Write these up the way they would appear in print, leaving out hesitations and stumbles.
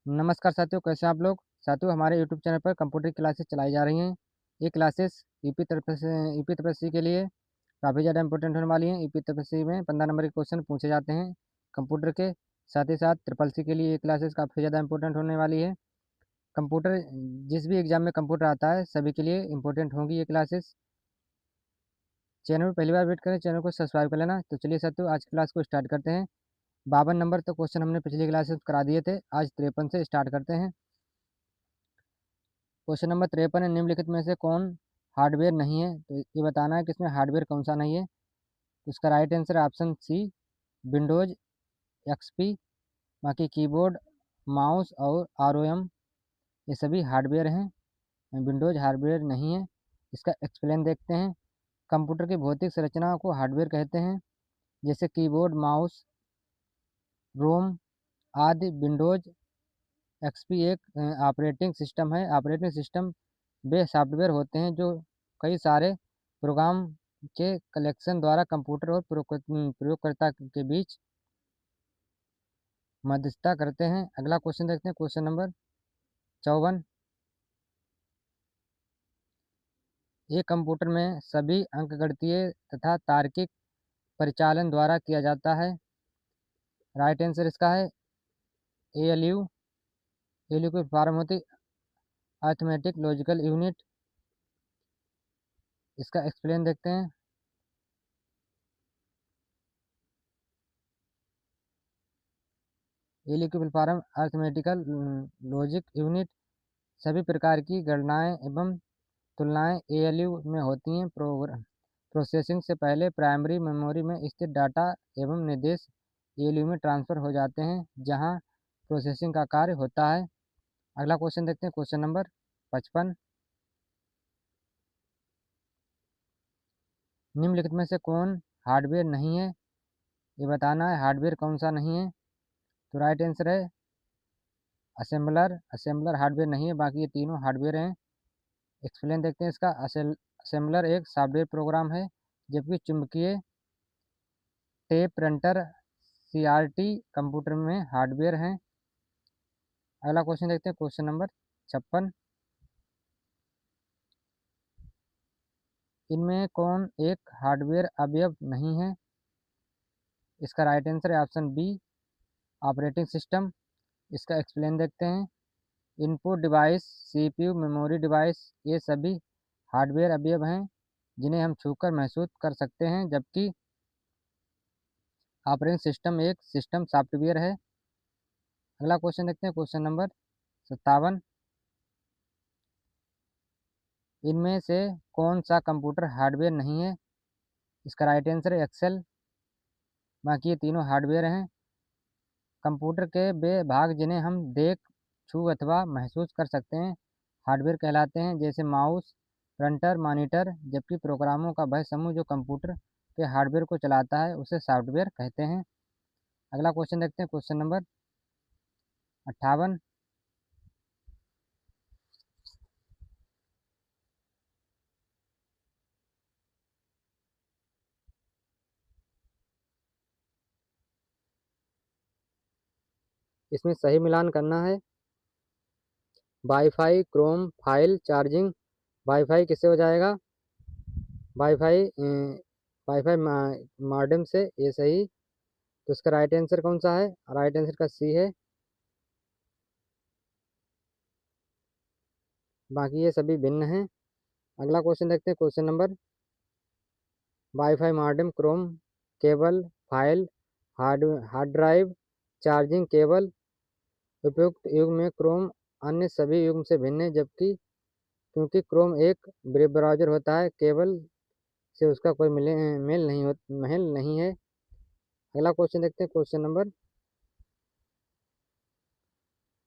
नमस्कार साथियों, कैसे हैं आप लोग। साथियों, हमारे यूट्यूब चैनल पर कंप्यूटर की क्लासेस चलाई जा रही हैं। ये क्लासेस यूपी तरफ से के लिए काफ़ी ज़्यादा इंपॉर्टेंट होने वाली हैं। यूपी तरफ से में 15 नंबर के क्वेश्चन पूछे जाते हैं कंप्यूटर के। साथ ही साथ ट्रिपल सी के लिए ये क्लासेस काफ़ी ज़्यादा इंपॉर्टेंट होने वाली है। कंप्यूटर जिस भी एग्जाम में कंप्यूटर आता है सभी के लिए इंपॉर्टेंट होंगी ये क्लासेस। चैनल पर पहली बार विजिट करें, चैनल को सब्सक्राइब कर लेना। तो चलिए साथियों, आज की क्लास को स्टार्ट करते हैं। 52 नंबर तो क्वेश्चन हमने पिछली क्लासेस करा दिए थे, आज 53 से स्टार्ट करते हैं। क्वेश्चन नंबर 53 है, निम्नलिखित में से कौन हार्डवेयर नहीं है। तो ये बताना है कि इसमें हार्डवेयर कौन सा नहीं है। तो इसका राइट आंसर है ऑप्शन सी, विंडोज एक्सपी। बाकी कीबोर्ड, माउस और आरओएम ये सभी हार्डवेयर हैं, विंडोज हार्डवेयर नहीं है। इसका एक्सप्लेन देखते हैं। कंप्यूटर की भौतिक संरचना को हार्डवेयर कहते हैं, जैसे कीबोर्ड, माउस, रोम आदि। विंडोज एक्सपी एक ऑपरेटिंग सिस्टम है। ऑपरेटिंग सिस्टम वे सॉफ्टवेयर होते हैं जो कई सारे प्रोग्राम के कलेक्शन द्वारा कंप्यूटर और प्रयोगकर्ता के बीच मध्यस्थता करते हैं। अगला क्वेश्चन देखते हैं, क्वेश्चन नंबर 54। ये कंप्यूटर में सभी अंकगणितीय तथा तार्किक परिचालन द्वारा किया जाता है। राइट आंसर इसका है एएलयू। एएलयू की फॉर्म होती अर्थमेटिक लॉजिकल यूनिट। इसका एक्सप्लेन देखते हैं। एएलयू की फॉर्म अर्थमेटिकल लॉजिक यूनिट। सभी प्रकार की गणनाएं एवं तुलनाएं एएलयू में होती हैं। प्रोसेसिंग से पहले प्राइमरी मेमोरी में स्थित डाटा एवं निर्देश एएलयू में ट्रांसफ़र हो जाते हैं, जहां प्रोसेसिंग का कार्य होता है। अगला क्वेश्चन देखते हैं, क्वेश्चन नंबर 55। निम्नलिखित में से कौन हार्डवेयर नहीं है, ये बताना है हार्डवेयर कौन सा नहीं है। तो राइट आंसर है असेंबलर। असेंबलर हार्डवेयर नहीं है, बाकी ये तीनों हार्डवेयर हैं। एक्सप्लेन देखते हैं इसका। असेंबलर एक सॉफ्टवेयर प्रोग्राम है, जबकि चुंबकीय टेप प्रिंटर सीआरटी कंप्यूटर में हार्डवेयर हैं। अगला क्वेश्चन देखते हैं, क्वेश्चन नंबर 56। इनमें कौन एक हार्डवेयर अवयव नहीं है। इसका राइट आंसर है ऑप्शन बी, ऑपरेटिंग सिस्टम। इसका एक्सप्लेन देखते हैं। Input device, CPU, memory device ये सभी हार्डवेयर अवयव हैं जिन्हें हम छूकर महसूस कर सकते हैं, जबकि ऑपरेटिंग सिस्टम एक सिस्टम सॉफ्टवेयर है। अगला क्वेश्चन देखते हैं, क्वेश्चन नंबर 57। इनमें से कौन सा कंप्यूटर हार्डवेयर नहीं है। इसका राइट आंसर है एक्सेल। बाकी ये तीनों हार्डवेयर हैं। कंप्यूटर के वे भाग जिन्हें हम देख, छू अथवा महसूस कर सकते हैं हार्डवेयर कहलाते हैं, जैसे माउस, प्रिंटर, मॉनिटर। जबकि प्रोग्रामों का वह समूह जो कंप्यूटर के हार्डवेयर को चलाता है उसे सॉफ्टवेयर कहते हैं। अगला क्वेश्चन देखते हैं, क्वेश्चन नंबर 58। इसमें सही मिलान करना है। Wifi, Chrome, file, charging. Wifi किससे हो जाएगा, वाईफाई वाईफाई मॉडेम से, ये सही। तो इसका राइट आंसर कौन सा है, राइट आंसर का सी है। बाकी ये सभी भिन्न हैं। अगला क्वेश्चन देखते हैं, question number. Wifi modem, Chrome cable, file, hard hard drive, charging cable. उपयुक्त युग में क्रोम अन्य सभी युग से भिन्न है, जबकि क्योंकि क्रोम एक वेब ब्राउज़र होता है, केबल से उसका कोई मेल नहीं है। अगला क्वेश्चन देखते हैं, क्वेश्चन नंबर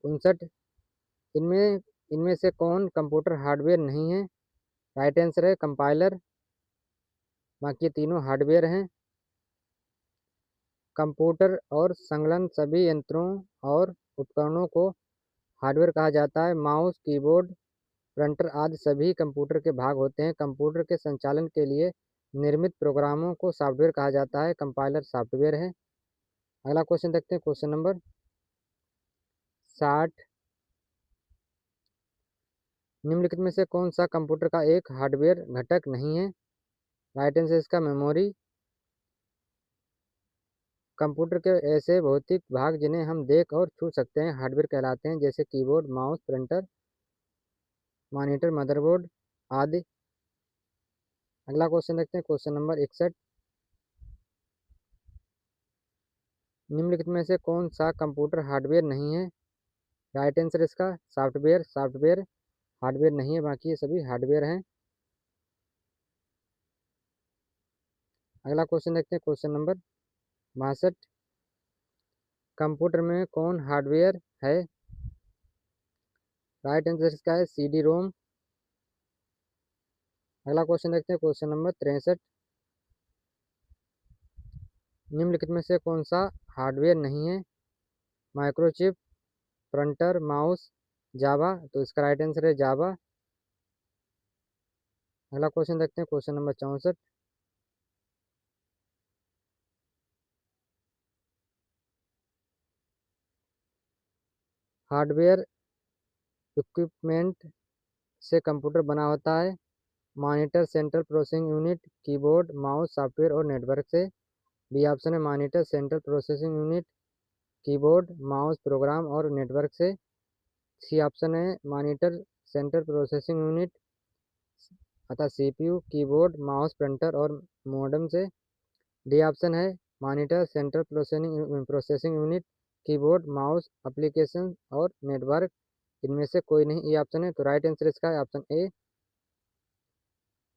59। इनमें इनमें से कौन कंप्यूटर हार्डवेयर नहीं है। राइट आंसर है कंपाइलर। बाकी ये तीनों हार्डवेयर हैं। कंप्यूटर और संलग्न सभी यंत्रों और उपकरणों को हार्डवेयर कहा जाता है। माउस, कीबोर्ड, प्रिंटर आदि सभी कंप्यूटर के भाग होते हैं। कंप्यूटर के संचालन के लिए निर्मित प्रोग्रामों को सॉफ्टवेयर कहा जाता है। कंपाइलर सॉफ्टवेयर है। अगला क्वेश्चन देखते हैं, क्वेश्चन नंबर 60। निम्नलिखित में से कौन सा कंप्यूटर का एक हार्डवेयर घटक नहीं है? राइट आंसर इसका मेमोरी। कंप्यूटर के ऐसे भौतिक भाग जिन्हें हम देख और छू सकते हैं हार्डवेयर कहलाते हैं, जैसे keyboard, mouse, printer, monitor, motherboard आदि। अगला क्वेश्चन देखते हैं, क्वेश्चन नंबर 61। निम्नलिखित में से कौन सा कंप्यूटर हार्डवेयर नहीं है? राइट आंसर इसका सॉफ्टवेयर। सॉफ्टवेयर हार्डवेयर नहीं है, बाकी ये सभी हार्डवेयर हैं। अगला क्वेश्चन देखते हैं, क्वेश्चन नंबर 62। कंप्यूटर में कौन हार्डवेयर है? राइट आंसर इसका है सीडी रोम। अगला क्वेश्चन देखते हैं, क्वेश्चन नंबर 63। निम्नलिखित में से कौन सा हार्डवेयर नहीं है? माइक्रोचिप, प्रिंटर, माउस, जावा। तो इसका राइट आंसर है जावा। अगला क्वेश्चन देखते हैं, क्वेश्चन नंबर 64। हार्डवेयर इक्विपमेंट से कंप्यूटर बना होता है। Monitor, central processing unit, keyboard, mouse, software और नेटवर्क से। बी ऑप्शन है monitor, central processing unit, keyboard, mouse, program और नेटवर्क से। सी ऑप्शन है मॉनिटर, सेंट्रल प्रोसेसिंग यूनिट अतः सीपीयू, कीबोर्ड, माउस, प्रिंटर और मोडेम से। डी ऑप्शन है monitor, central processing unit, keyboard, mouse, application और नेटवर्क। इनमें से कोई नहीं, ये ऑप्शन है। तो राइट आंसर इसका है option A,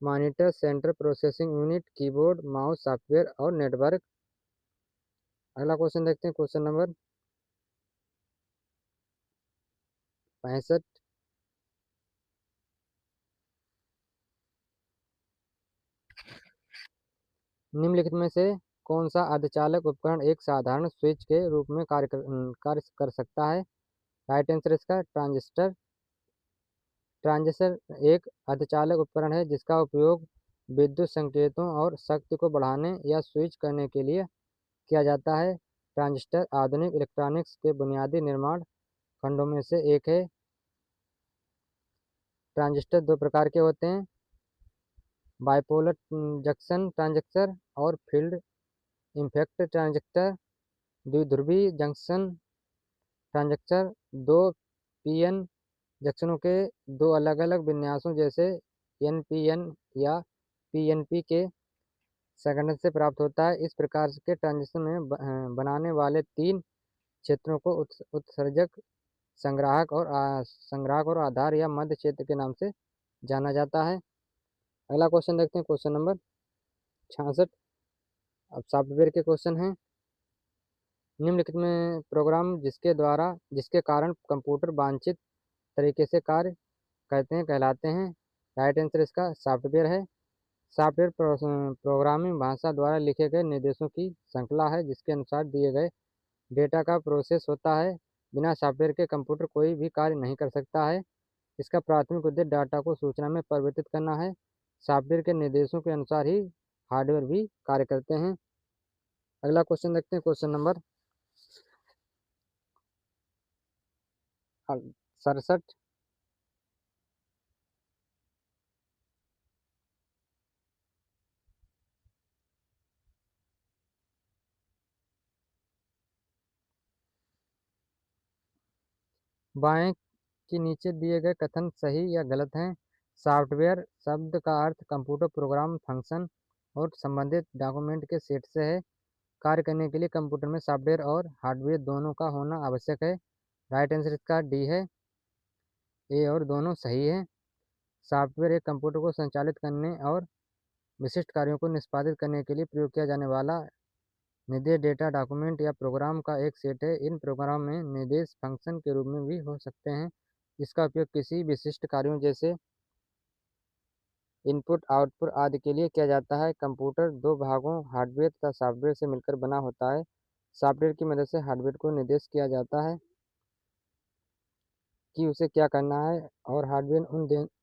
monitor, central processing unit, keyboard, mouse, software और नेटवर्क। अगला क्वेश्चन देखते हैं, क्वेश्चन नंबर 65। निम्नलिखित में से कौन सा अर्धचालक उपकरण एक साधारण स्विच के रूप में कार्य कर सकता है? राइट आंसर इसका ट्रांजिस्टर। ट्रांजिस्टर एक अर्धचालक उपकरण है जिसका उपयोग विद्युत संकेतों और शक्ति को बढ़ाने या स्विच करने के लिए किया जाता है। ट्रांजिस्टर आधुनिक इलेक्ट्रॉनिक्स के बुनियादी निर्माण खंडों में से एक है। ट्रांजिस्टर दो प्रकार के होते हैं, बाइपोलर जंक्शन ट्रांजिस्टर और फील्ड इफेक्ट ट्रांजिस्टर। द्विध्रुवी जंक्शन ट्रांजिस्टर दो पीएन जंक्शनों के दो अलग अलग विन्यासों जैसे एनपीएन या पीएनपी के संगठन से प्राप्त होता है। इस प्रकार के ट्रांजिस्टर में बनाने वाले तीन क्षेत्रों को उत्सर्जक, संग्राहक और आधार या मध्य क्षेत्र के नाम से जाना जाता है। अगला क्वेश्चन देखते हैं, क्वेश्चन नंबर 66। अब सॉफ्टवेयर के क्वेश्चन हैं। निम्नलिखित में प्रोग्राम जिसके कारण कंप्यूटर वांछित तरीके से कार्य करते हैं कहलाते हैं। राइट आंसर इसका सॉफ्टवेयर है। सॉफ्टवेयर प्रोग्रामिंग भाषा द्वारा लिखे गए निर्देशों की श्रृंखला है जिसके अनुसार दिए गए डेटा का प्रोसेस होता है। बिना सॉफ्टवेयर के कंप्यूटर कोई भी कार्य नहीं कर सकता है। इसका प्राथमिक उद्देश्य डाटा को सूचना में परिवर्तित करना है। सॉफ्टवेयर के निर्देशों के अनुसार ही हार्डवेयर भी कार्य करते हैं। अगला क्वेश्चन देखते हैं, क्वेश्चन नंबर 67। बाएं के नीचे दिए गए कथन सही या गलत हैं? सॉफ्टवेयर शब्द का अर्थ कंप्यूटर प्रोग्राम, फंक्शन और संबंधित डॉक्यूमेंट के सेट से है। कार्य करने के लिए कंप्यूटर में सॉफ्टवेयर और हार्डवेयर दोनों का होना आवश्यक है। राइट आंसर इसका डी है, ए और दोनों सही है। सॉफ्टवेयर एक कंप्यूटर को संचालित करने और विशिष्ट कार्यों को निष्पादित करने के लिए प्रयोग किया जाने वाला निर्देश, डेटा, डॉक्यूमेंट या प्रोग्राम का एक सेट है। इन प्रोग्राम में निर्देश फंक्शन के रूप में भी हो सकते हैं जिसका उपयोग किसी विशिष्ट कार्यों जैसे इनपुट, आउटपुट आदि के लिए किया जाता है। कंप्यूटर दो भागों हार्डवेयर तथा सॉफ्टवेयर से मिलकर बना होता है। सॉफ्टवेयर की मदद से हार्डवेयर को निर्देश किया जाता है कि उसे क्या करना है और हार्डवेयर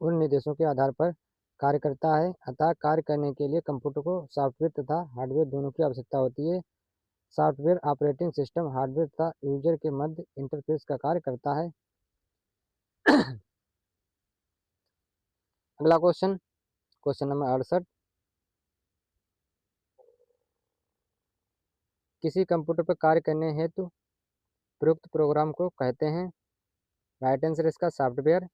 उन निर्देशों के आधार पर कार्य करता है। अतः कार्य करने के लिए कंप्यूटर को सॉफ्टवेयर तथा हार्डवेयर दोनों की आवश्यकता होती है। सॉफ्टवेयर ऑपरेटिंग सिस्टम हार्डवेयर तथा यूजर के मध्य इंटरफेस का कार्य करता है। अगला क्वेश्चन, क्वेश्चन नंबर 68। किसी कंप्यूटर पर कार्य करने हेतु प्रयुक्त प्रोग्राम को कहते हैं? राइट आंसर इसका सॉफ्टवेयर।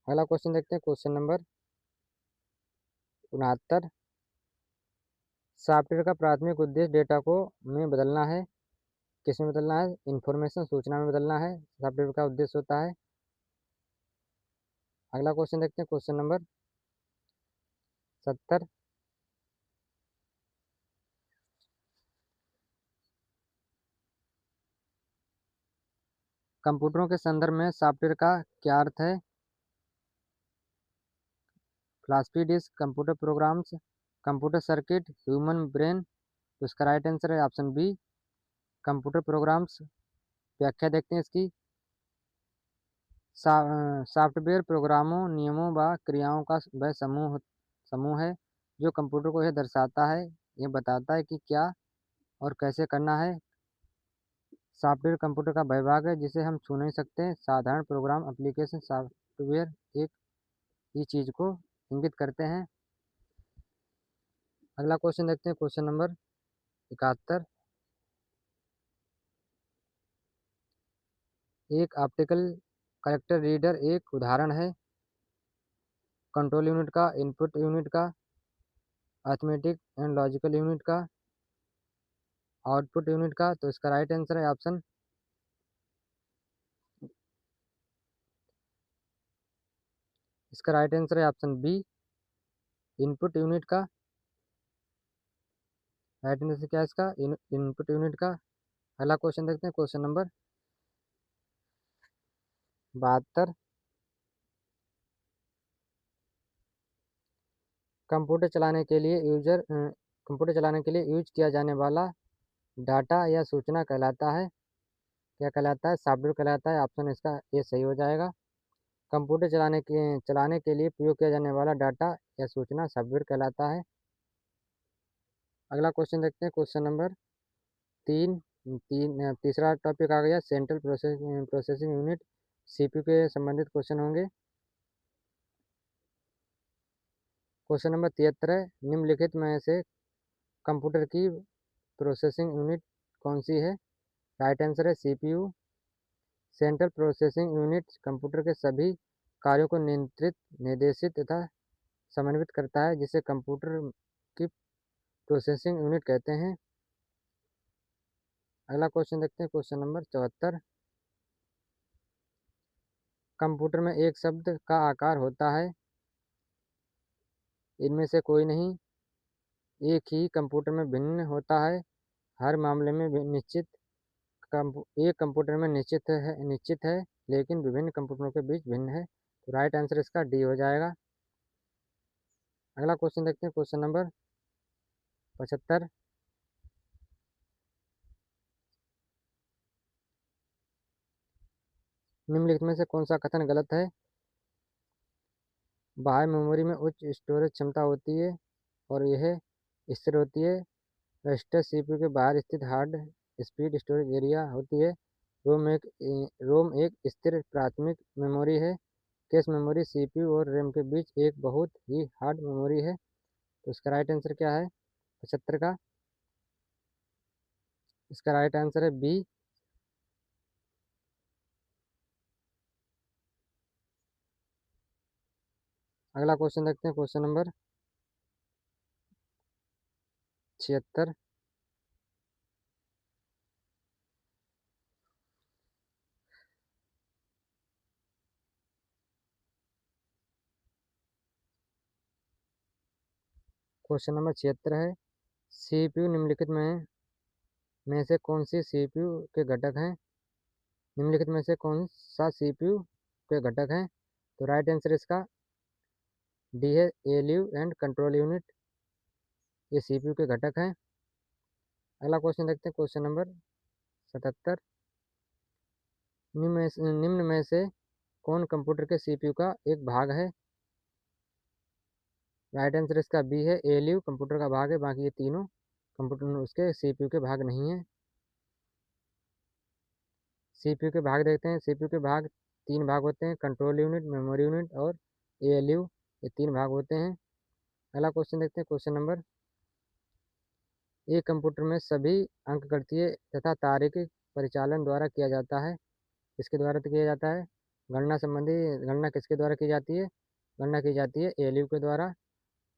अगला क्वेश्चन देखते हैं, क्वेश्चन नंबर 69। सॉफ्टवेयर का प्राथमिक उद्देश्य डेटा को में बदलना है। किस में बदलना है? इंफॉर्मेशन, सूचना में बदलना है सॉफ्टवेयर का उद्देश्य होता है। अगला क्वेश्चन देखते हैं, क्वेश्चन नंबर 70। कंप्यूटरों के संदर्भ में सॉफ्टवेयर का क्या अर्थ है? Floppy disk, computer programs, computer circuit, human brain. तो इसका राइट आंसर है ऑप्शन बी, कंप्यूटर प्रोग्राम्स। व्याख्या देखते हैं इसकी। सॉफ्टवेयर प्रोग्रामों, नियमों व क्रियाओं का वह समूह है जो कंप्यूटर को यह दर्शाता है, यह बताता है कि क्या और कैसे करना है। सॉफ्टवेयर कंप्यूटर का वह भाग है जिसे हम छू नहीं सकते। साधारण प्रोग्राम, एप्लीकेशन, सॉफ्टवेयर एक ही चीज को इंगित करते हैं। अगला क्वेश्चन देखते हैं, क्वेश्चन नंबर 71। एक ऑप्टिकल कैरेक्टर रीडर एक उदाहरण है। कंट्रोल यूनिट का, इनपुट यूनिट का, अर्थमेटिक एंड लॉजिकल यूनिट का, आउटपुट यूनिट का। तो इसका राइट आंसर है ऑप्शन, इसका राइट आंसर है ऑप्शन बी, इनपुट यूनिट का। राइट आंसर क्या है इसका? इनपुट यूनिट का। अगला क्वेश्चन देखते हैं, क्वेश्चन नंबर 72। कंप्यूटर चलाने के लिए यूज किया जाने वाला डाटा या सूचना कहलाता है? क्या कहलाता है? सॉफ्टवेयर कहलाता है। ऑप्शन इसका ए सही हो जाएगा। कंप्यूटर चलाने के लिए प्रयोग किया जाने वाला डाटा या सूचना सॉफ्टवेयर कहलाता है। अगला क्वेश्चन देखते हैं, क्वेश्चन नंबर तीसरा टॉपिक आ गया सेंट्रल प्रोसेसिंग यूनिट। सीपीयू के संबंधित क्वेश्चन होंगे। क्वेश्चन नंबर 73 है, निम्नलिखित में से कंप्यूटर की प्रोसेसिंग यूनिट कौन सी है? राइट आंसर है CPU. Central processing unit computer के सभी कार्यों को नियंत्रित, निर्देशित तथा समन्वित करता है, जिसे कंप्यूटर की प्रोसेसिंग यूनिट कहते हैं। अगला क्वेश्चन देखते हैं, क्वेश्चन नंबर 74। कंप्यूटर में एक शब्द का आकार होता है? इनमें से कोई नहीं। एक ही कंप्यूटर में भिन्न होता है। हर मामले में एक कंप्यूटर में निश्चित है लेकिन विभिन्न कंप्यूटरों के बीच भिन्न है। तो राइट आंसर इसका डी हो जाएगा। अगला क्वेश्चन देखते हैं, क्वेश्चन नंबर 75। निम्नलिखित में से कौन सा कथन गलत है? बाह्य मेमोरी में उच्च स्टोरेज क्षमता होती है और यह स्थिर होती है। रजिस्टर सीपीयू के बाहर स्थित हार्ड स्पीड स्टोरेज एरिया होती है। रोम एक स्थिर प्राथमिक मेमोरी है। कैश मेमोरी सीपीयू और रैम के बीच एक बहुत ही हार्ड मेमोरी है। तो इसका राइट आंसर क्या है 75 का? इसका राइट आंसर है बी। अगला क्वेश्चन देखते हैं, क्वेश्चन नंबर 76। क्वेश्चन नंबर 76 है, सीपीयू निम्नलिखित में से कौन सी सीपीयू के घटक हैं? निम्नलिखित में से कौन सा सीपीयू के घटक हैं? तो राइट आंसर इसका डी है, एएलयू एंड कंट्रोल यूनिट। ये सीपीयू के घटक हैं। अगला क्वेश्चन देखते हैं, क्वेश्चन नंबर 77। निम्न में से कौन कंप्यूटर के सीपीयू का एक भाग है? राइट आंसर इसका बी है, एएलयू कंप्यूटर का भाग है, बाकी ये तीनों कंप्यूटर में उसके सीपीयू के भाग नहीं है। सीपीयू के भाग देखते हैं। सीपीयू के भाग 3 भाग होते हैं, कंट्रोल यूनिट, मेमोरी यूनिट और एएलयू। ये 3 भाग होते हैं। अगला क्वेश्चन देखते हैं, क्वेश्चन नंबर। एक कंप्यूटर में सभी अंकगणितीय तथा तार्किक परिचालन द्वारा किया जाता है। किसके द्वारा किया जाता है? गणना संबंधी गणना किसके द्वारा की जाती है? गणना की जाती है एएलयू के द्वारा,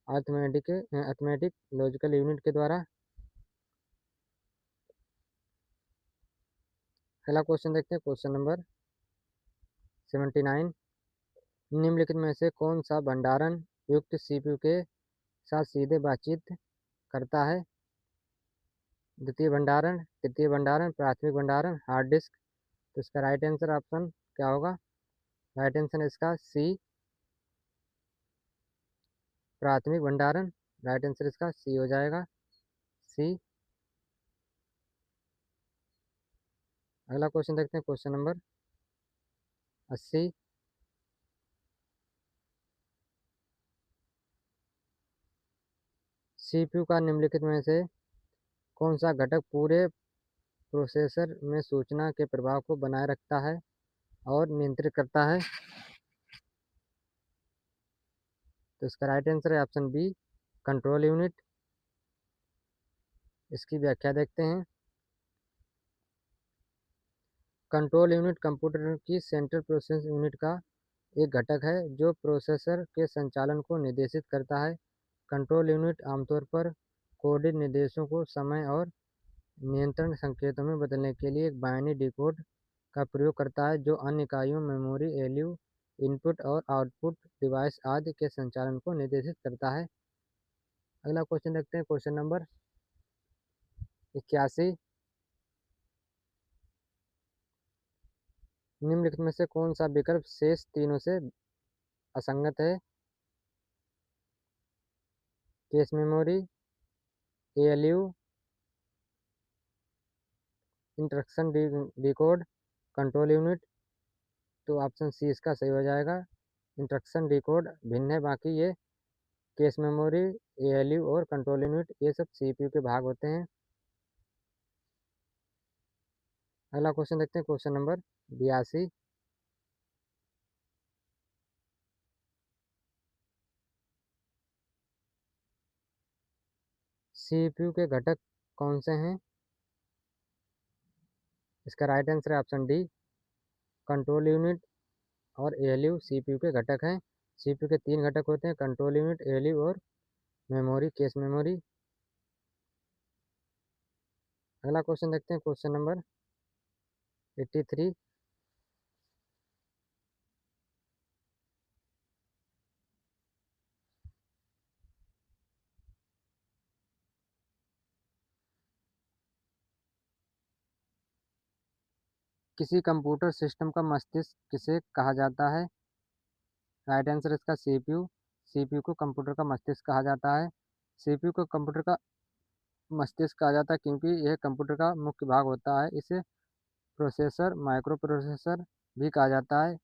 अर्थमेटिक लॉजिकल यूनिट के द्वारा। अगला क्वेश्चन देखते हैं, क्वेश्चन नंबर 79। निम्नलिखित में से कौन सा भंडारण युक्त सीपीयू के साथ सीधे बातचीत करता है? द्वितीय भंडारण, तृतीय भंडारण, प्राथमिक भंडारण, हार्ड डिस्क। तो इसका राइट आंसर ऑप्शन क्या होगा? राइट आंसर इसका सी, प्राथमिक भंडारण। राइट आंसर इसका सी हो जाएगा, सी। अगला क्वेश्चन देखते हैं, क्वेश्चन नंबर 80। सीपीयू का निम्नलिखित में से कौन सा घटक पूरे प्रोसेसर में सूचना के प्रवाह को बनाए रखता है और नियंत्रित करता है? तो इसका राइट आंसर है ऑप्शन बी, कंट्रोल यूनिट। इसकी व्याख्या देखते हैं। कंट्रोल यूनिट कंप्यूटर की सेंट्रल प्रोसेस यूनिट का एक घटक है जो प्रोसेसर के संचालन को निर्देशित करता है। कंट्रोल यूनिट आमतौर पर कोडित निर्देशों को समय और नियंत्रण संकेतों में बदलने के लिए एक बाइनरी डिकोड का प्रयोग करता है, जो अन्य इकाइयों मेमोरी, एएलयू, इनपुट और आउटपुट डिवाइस आदि के संचालन को निर्देशित करता है। अगला क्वेश्चन देखते हैं, क्वेश्चन नंबर 81। निम्नलिखित में से कौन सा विकल्प शेष तीनों से असंगत है? Case memory, ALU, instruction decode, control unit. तो ऑप्शन सी इसका सही हो जाएगा। इंस्ट्रक्शन डिकोड भिन्न है, बाकी ये केस मेमोरी, एएलयू और कंट्रोल यूनिट ये सब सीपीयू के भाग होते हैं। अगला क्वेश्चन देखते हैं, क्वेश्चन नंबर 82। सीपीयू के घटक कौन से हैं? इसका राइट आंसर है ऑप्शन डी, कंट्रोल यूनिट और एएलयू सीपीयू के घटक हैं। सीपीयू के 3 घटक होते हैं, कंट्रोल यूनिट, एएलयू और मेमोरी, केस मेमोरी। अगला क्वेश्चन देखते हैं, क्वेश्चन नंबर 83। किसी कंप्यूटर सिस्टम का मस्तिष्क किसे कहा जाता है? राइट आंसर इसका सीपीयू। सीपीयू को कंप्यूटर का मस्तिष्क कहा जाता है। सीपीयू को कंप्यूटर का मस्तिष्क कहा जाता है क्योंकि यह कंप्यूटर का मुख्य भाग होता है। इसे प्रोसेसर, माइक्रो प्रोसेसर भी कहा जाता है।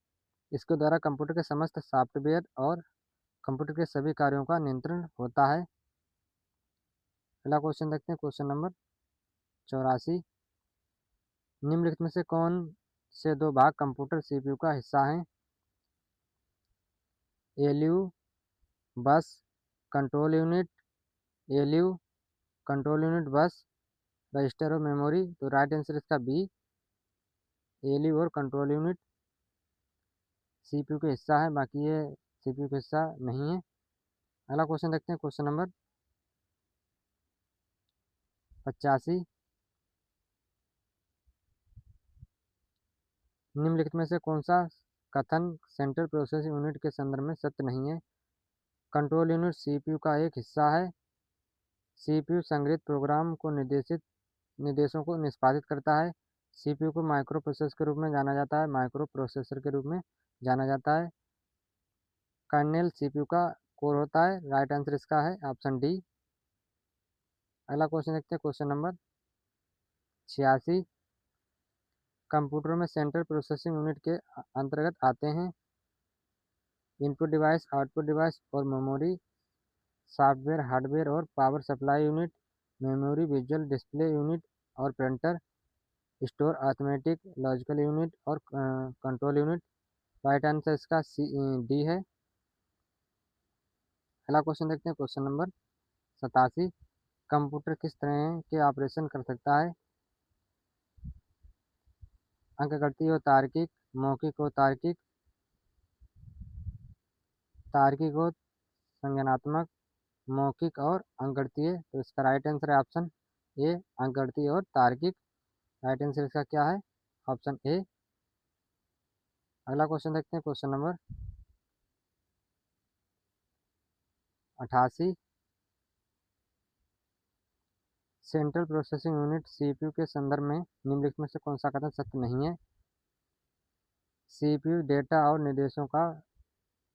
इसके द्वारा कंप्यूटर के समस्त सॉफ्टवेयर और कंप्यूटर के सभी कार्यों का नियंत्रण होता है। अगला क्वेश्चन देखते हैं, क्वेश्चन नंबर 84। निम्नलिखित में से कौन से 2 भाग कंप्यूटर सीपीयू का हिस्सा हैं? एएलयू बस, control unit, ALU control unit बस, रजिस्टर और मेमोरी। तो राइट आंसर इसका बी, एएलयू और कंट्रोल यूनिट सीपीयू के हिस्सा है, बाकी ये सीपीयू का हिस्सा नहीं है। अगला क्वेश्चन देखते हैं, क्वेश्चन नंबर 85। निम्नलिखित में से कौन सा कथन सेंट्रल प्रोसेस यूनिट के संदर्भ में सत्य नहीं है? कंट्रोल यूनिट सीपीयू का एक हिस्सा है। सीपीयू संग्रहीत प्रोग्राम को निर्देशों को निष्पादित करता है। सीपीयू को माइक्रो प्रोसेसर के रूप में जाना जाता है, माइक्रो प्रोसेसर के रूप में जाना जाता है। कर्नेल सीपीयू का कोर होता है। राइट आंसर इसका है ऑप्शन डी। अगला क्वेश्चन देखते हैं, क्वेश्चन नंबर 86। कंप्यूटर में सेंट्रल प्रोसेसिंग यूनिट के अंतर्गत आते हैं इनपुट डिवाइस, आउटपुट डिवाइस और मेमोरी, सॉफ्टवेयर, हार्डवेयर और power supply unit. Memory, visual display unit और printer, store arithmetic, logical unit और कंट्रोल यूनिट। राइट आंसर इसका डी है। अगला क्वेश्चन देखते हैं, क्वेश्चन नंबर 87। कंप्यूटर किस तरह के ऑपरेशन कर सकता है? अंकगणितीय और तार्किक, मौखिक और तार्किक, तार्किक और संज्ञानात्मक, मौखिक और अंकगणितीय। तो इसका राइट आंसर है ऑप्शन ए, अंकगणितीय और तार्किक। राइट आंसर इसका क्या है? Option A. अगला क्वेश्चन देखते हैं, question number 88। Central processing unit CPU के संदर्भ में निम्नलिखित में से कौन सा कथन सत्य नहीं है? सीपीयू डेटा और निर्देशों का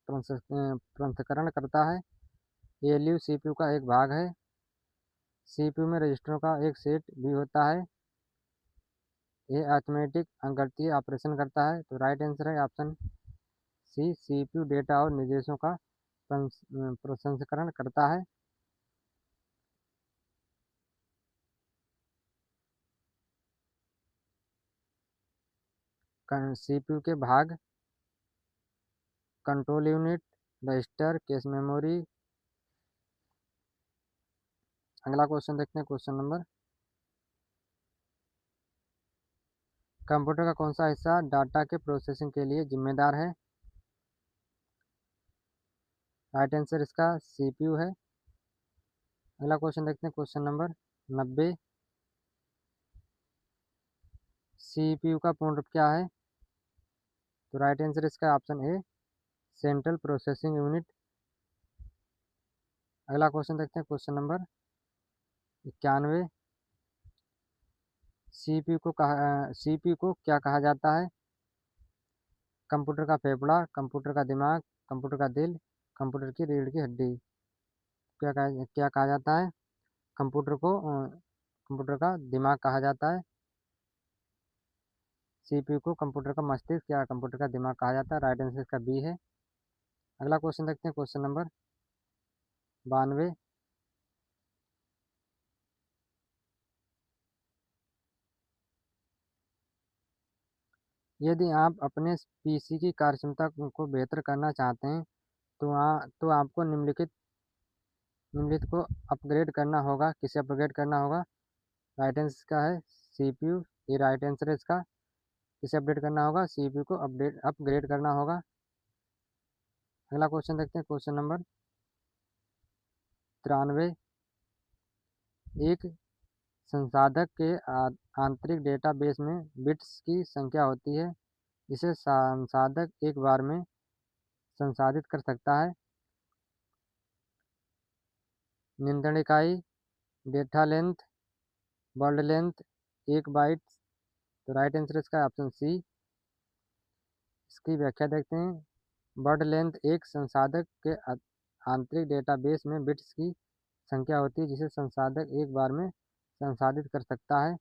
पृथक्करण करता है। एएलयू सीपीयू का एक भाग है। सीपीयू में रजिस्टरों का एक सेट भी होता है। ये अर्थमेटिक अंकगणितीय ऑपरेशन करता है। तो राइट आंसर है ऑप्शन सी, सीपीयू डेटा और निर्देशों का प्रसंस्करण करता है। सीपीयू के भाग: control unit, register, cache memory. अगला क्वेश्चन देखते हैं, क्वेश्चन नंबर: कंप्यूटर का कौन सा हिस्सा डाटा के प्रोसेसिंग के लिए जिम्मेदार है? राइट आंसर इसका सीपीयू है। अगला क्वेश्चन देखते हैं, क्वेश्चन नंबर 90। सीपीयू का पूर्ण रूप क्या है? तो राइट आंसर इसका option A, central processing unit. अगला क्वेश्चन देखते हैं, क्वेश्चन नंबर 91। सीपीयू को क्या कहा जाता है? कंप्यूटर का फेफड़ा, कंप्यूटर का दिमाग, कंप्यूटर का दिल, कंप्यूटर की रीढ़ की हड्डी। क्या कहा जाता है? कंप्यूटर को कंप्यूटर का दिमाग कहा जाता है। सीपीयू को कंप्यूटर का मस्तिष्क या कंप्यूटर का दिमाग कहा जाता है। राइट आंसर इसका बी है। अगला क्वेश्चन देखते हैं, क्वेश्चन नंबर 92। यदि आप अपने पीसी की कार्यक्षमता को बेहतर करना चाहते हैं तो आपको निम्नलिखित को अपग्रेड करना होगा। किसे अपग्रेड करना होगा? राइट आंसर का है सीपीयू। ये राइट आंसर है इसका। किसे अपडेट करना होगा? सीपीयू को अपग्रेड करना होगा। अगला क्वेश्चन देखते हैं, क्वेश्चन नंबर 93। एक संसाधक के आंतरिक डेटाबेस में बिट्स की संख्या होती है जिसे संसाधक एक बार में संसाधित कर सकता है। नियंत्रण इकाई, डेटा लेंथ, वर्ड लेंथ, एक बाइट। तो राइट आंसर इसका ऑप्शन सी। इसकी व्याख्या देखते हैं। वर्ड लेंथ एक संसाधक के आंतरिक डेटाबेस में बिट्स की संख्या होती है जिसे संसाधक एक बार में संसाधित कर सकता है।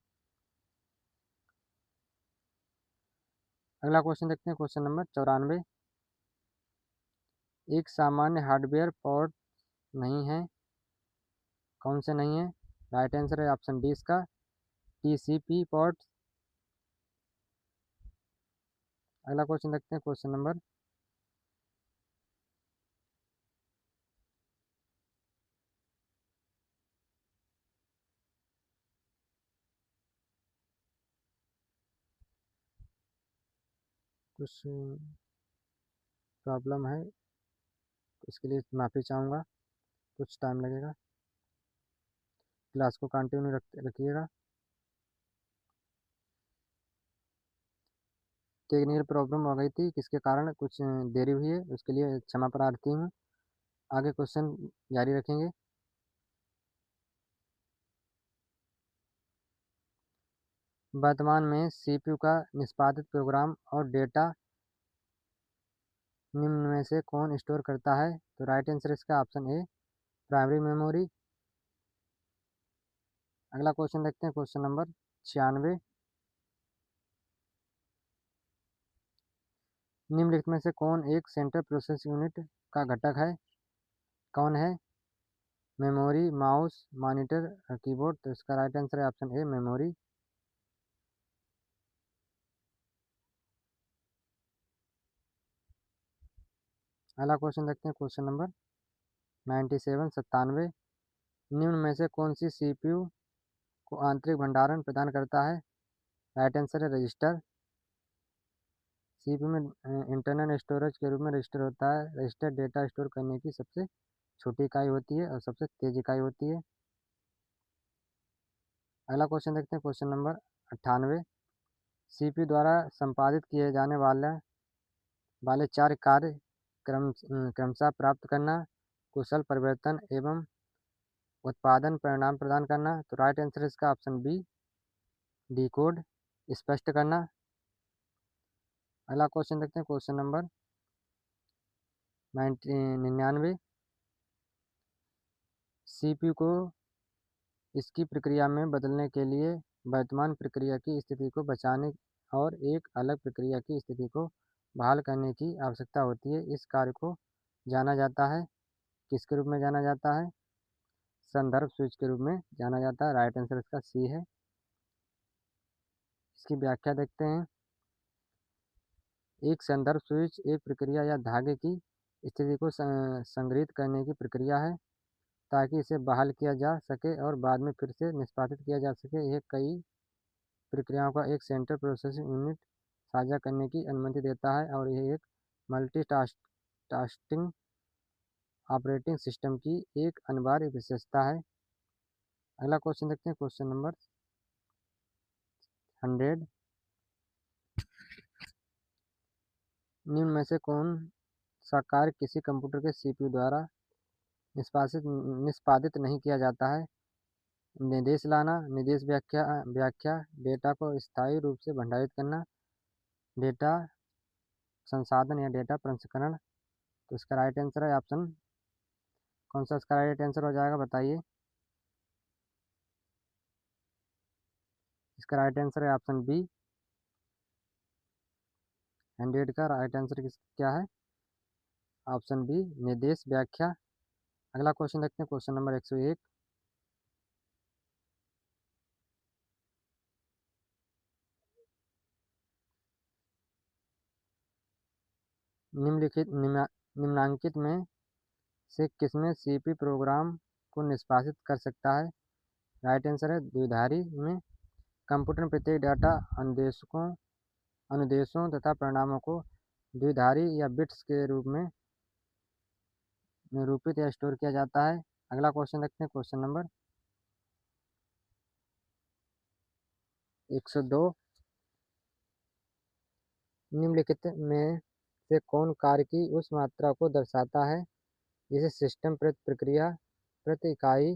अगला क्वेश्चन देखते हैं, क्वेश्चन नंबर 94। एक सामान्य हार्डवेयर पोर्ट नहीं है। कौन से नहीं है? राइट आंसर है ऑप्शन डी इसका, टीसीपी पोर्ट। अगला क्वेश्चन देखते हैं, क्वेश्चन नंबर 'कुछ प्रॉब्लम है, इसके लिए माफ़ी चाहूँगा, कुछ टाइम लगेगा। क्लास को कंटिन्यू रखिएगा। टेक्निकल प्रॉब्लम हो गई थी जिसके कारण कुछ देरी हुई है, उसके लिए क्षमा प्रार्थी हूँ। आगे क्वेश्चन जारी रखेंगे। वर्तमान में सीपीयू का निष्पादित प्रोग्राम और डेटा निम्न में से कौन स्टोर करता है? तो राइट आंसर इसका ऑप्शन ए, प्राइमरी मेमोरी। अगला क्वेश्चन देखते हैं, क्वेश्चन नंबर 96। निम्नलिखित में से कौन एक सेंट्रल प्रोसेस यूनिट का घटक है? कौन है? Memory, mouse, monitor, keyboard. तो इसका राइट आंसर है ऑप्शन ए मेमोरी। अगला क्वेश्चन देखते हैं, क्वेश्चन नंबर 97 निम्न में से कौन सी सीपीयू को आंतरिक भंडारण प्रदान करता है? राइट आंसर है रजिस्टर। सीपीयू में इंटरनल स्टोरेज के रूप में रजिस्टर होता है। रजिस्टर डेटा स्टोर करने की सबसे छोटी इकाई होती है और सबसे तेज इकाई होती है। अगला क्वेश्चन देखते हैं, क्वेश्चन नंबर 98 सीपीयू द्वारा संपादित किए जाने वाले 4 कार्य क्रमशः प्राप्त करना, कुशल परिवर्तन एवं उत्पादन परिणाम प्रदान करना। तो राइट आंसर है इसका ऑप्शन बी डिकोड स्पष्ट करना। अगला क्वेश्चन देखते हैं, क्वेश्चन नंबर 99 सीपीयू को इसकी प्रक्रिया में बदलने के लिए वर्तमान प्रक्रिया की स्थिति को बचाने और एक अलग प्रक्रिया की स्थिति को बहाल करने की आवश्यकता होती है। इस कार्य को जाना जाता है, किसके रूप में जाना जाता है? संदर्भ स्विच के रूप में जाना जाता है। राइट आंसर इसका सी है। इसकी व्याख्या देखते हैं। एक संदर्भ स्विच एक प्रक्रिया या धागे की स्थिति को संग्रहित करने की प्रक्रिया है ताकि इसे बहाल किया जा सके और बाद में फिर से निष्पादित किया जा सके। यह कई प्रक्रियाओं का एक सेंट्रल प्रोसेसिंग यूनिट साझा करने की अनुमति देता है और यह एक मल्टीटास्किंग ऑपरेटिंग सिस्टम की एक अनिवार्य विशेषता है। अगला क्वेश्चन देखते हैं, क्वेश्चन नंबर 100 निम्न में से कौन सा कार्य किसी कंप्यूटर के सीपीयू द्वारा निष्पादित नहीं किया जाता है? निर्देश लाना, निर्देश व्याख्या, डेटा को स्थायी रूप से भंडारित करना, डेटा संसाधन या डेटा प्रसंस्करण। तो इसका राइट आंसर है ऑप्शन कौन सा इसका राइट आंसर हो जाएगा बताइए? इसका राइट आंसर है ऑप्शन बी 100 का राइट आंसर क्या है? ऑप्शन बी निर्देश व्याख्या। अगला क्वेश्चन देखते हैं, क्वेश्चन नंबर 101 निम्नांकित में से किसमें सीपी प्रोग्राम को निष्पादित कर सकता है? राइट आंसर है द्विधारी में। कंप्यूटर में प्रत्येक डाटा अनुदेशों तथा परिणामों को द्विधारी या बिट्स के रूप में निरूपित या स्टोर किया जाता है। अगला क्वेश्चन देखते हैं, क्वेश्चन नंबर 102 निम्नलिखित में से कौन कार्य की उस मात्रा को दर्शाता है जिसे सिस्टम प्रक्रिया प्रति इकाई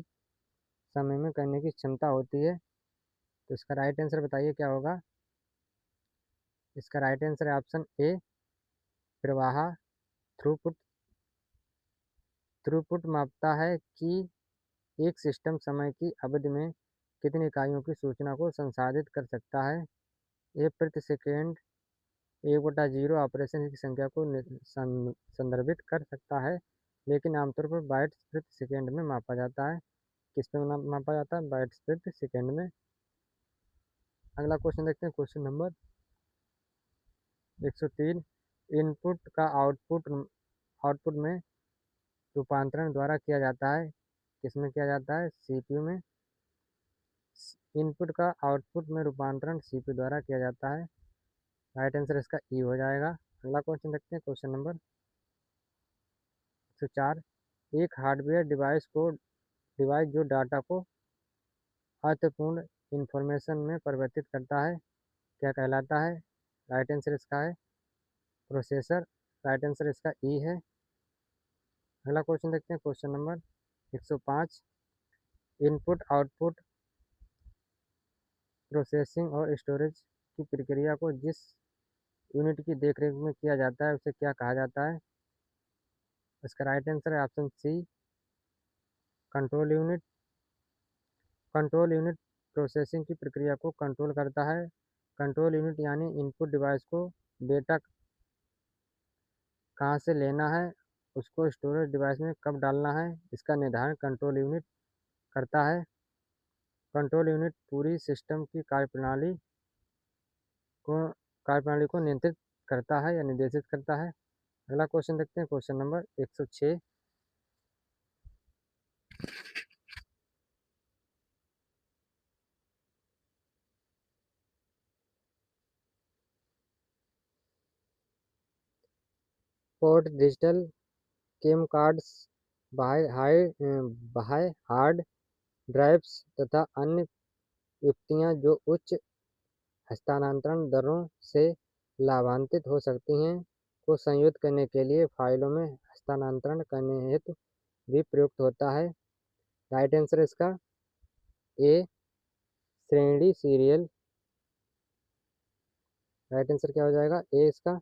समय में करने की क्षमता होती है? तो इसका राइट आंसर बताइए क्या होगा? इसका राइट आंसर है ऑप्शन ए प्रवाह। थ्रूपुट थ्रूपुट मापता है कि एक सिस्टम समय की अवधि में कितनी इकाइयों की सूचना को संसाधित कर सकता है। यह प्रति सेकेंड 1/0 ऑपरेशन की संख्या को संदर्भित कर सकता है, लेकिन आमतौर पर बाइट्स प्रति सेकेंड में मापा जाता है। किस में मापा जाता है? बाइट्स प्रति सेकेंड में। अगला क्वेश्चन देखते हैं, क्वेश्चन नंबर 103 इनपुट का आउटपुट में रूपांतरण द्वारा किया जाता है। किसमें किया जाता है? सीपीयू में। इनपुट का आउटपुट में रूपांतरण सीपीयू द्वारा किया जाता है। राइट आंसर इसका ई हो जाएगा। अगला क्वेश्चन देखते हैं, क्वेश्चन नंबर 104 एक हार्डवेयर डिवाइस जो डाटा को अर्थपूर्ण इंफॉर्मेशन में परिवर्तित करता है क्या कहलाता है? राइट आंसर इसका है प्रोसेसर। राइट आंसर इसका ई है। अगला क्वेश्चन देखते हैं, question number 105 input output processing और स्टोरेज की प्रक्रिया को जिस यूनिट की देखरेख में किया जाता है उसे क्या कहा जाता है? इसका राइट आंसर है option C control unit. Control unit processing की प्रक्रिया को कंट्रोल करता है। कंट्रोल यूनिट यानी इनपुट डिवाइस को डेटा कहाँ से लेना है उसको स्टोरेज डिवाइस में कब डालना है, इसका निर्धारण कंट्रोल यूनिट करता है। कंट्रोल यूनिट पूरी सिस्टम की कार्यप्रणाली को नियंत्रित करता है या निर्देशित करता है। अगला क्वेश्चन देखते हैं, क्वेश्चन नंबर 106। पोर्ट डिजिटल केम कार्ड्स, बाह्य हार्ड ड्राइव्स तथा अन्य युक्तियां जो उच्च हस्तांतरण दरों से लाभान्वित हो सकती हैं को संयुक्त करने के लिए फाइलों में हस्तांतरण करने हेतु भी प्रयुक्त होता है। राइट आंसर इसका ए, श्रेणी सीरियल। राइट आंसर क्या हो जाएगा, ए इसका।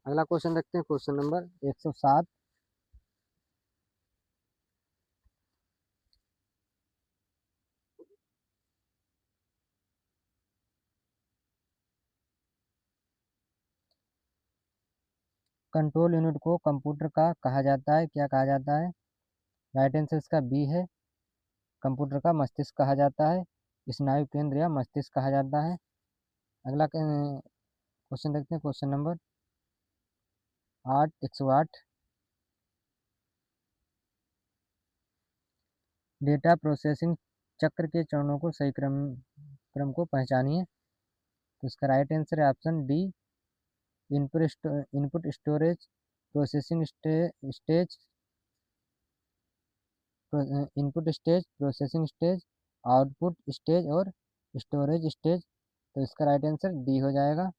अगला क्वेश्चन देखते हैं, क्वेश्चन नंबर 107। कंट्रोल यूनिट को कंप्यूटर का कहा जाता है, क्या कहा जाता है? राइट आंसर इसका बी है, कंप्यूटर का मस्तिष्क कहा जाता है, स्नायु केंद्र या मस्तिष्क कहा जाता है। अगला क्वेश्चन देखते हैं, क्वेश्चन नंबर 108। डेटा प्रोसेसिंग चक्र के चरणों को सही क्रम को पहचानिए। तो इसका राइट आंसर है option D, input storage, processing stage, input stage, processing stage, output stage और स्टोरेज स्टेज। तो इसका राइट आंसर डी हो जाएगा।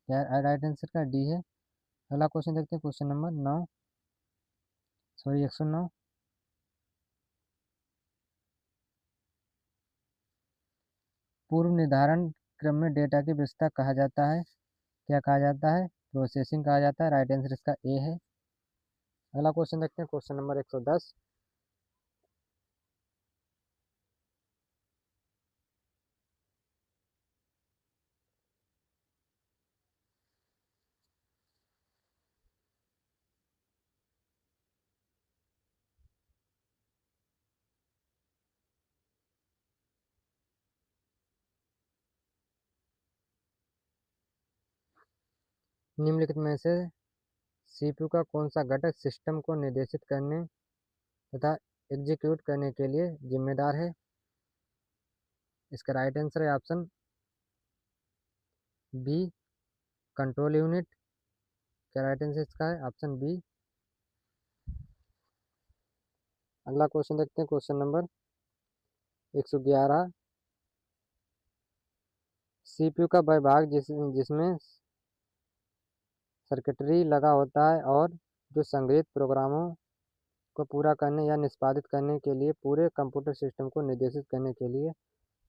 राइट आंसर का डी है। अगला क्वेश्चन देखते हैं, क्वेश्चन नंबर 9, सॉरी 109। पूर्व निर्धारण क्रम में डेटा की विशेषता कहा जाता है, क्या कहा जाता है? प्रोसेसिंग कहा जाता है। राइट आंसर इसका ए है। अगला क्वेश्चन देखते हैं, क्वेश्चन नंबर 110। निम्नलिखित में से सीपीयू का कौन सा घटक सिस्टम को निर्देशित करने तथा एग्जीक्यूट करने के लिए जिम्मेदार है? इसका राइट आंसर है ऑप्शन बी, कंट्रोल यूनिट। क्या राइट आंसर इसका है ऑप्शन बी। अगला क्वेश्चन देखते हैं, क्वेश्चन नंबर 111। सीपीयू का वह भाग जिसमें सर्किटरी लगा होता है और जो संग्रहीत प्रोग्रामों को पूरा करने या निष्पादित करने के लिए पूरे कंप्यूटर सिस्टम को निर्देशित करने के लिए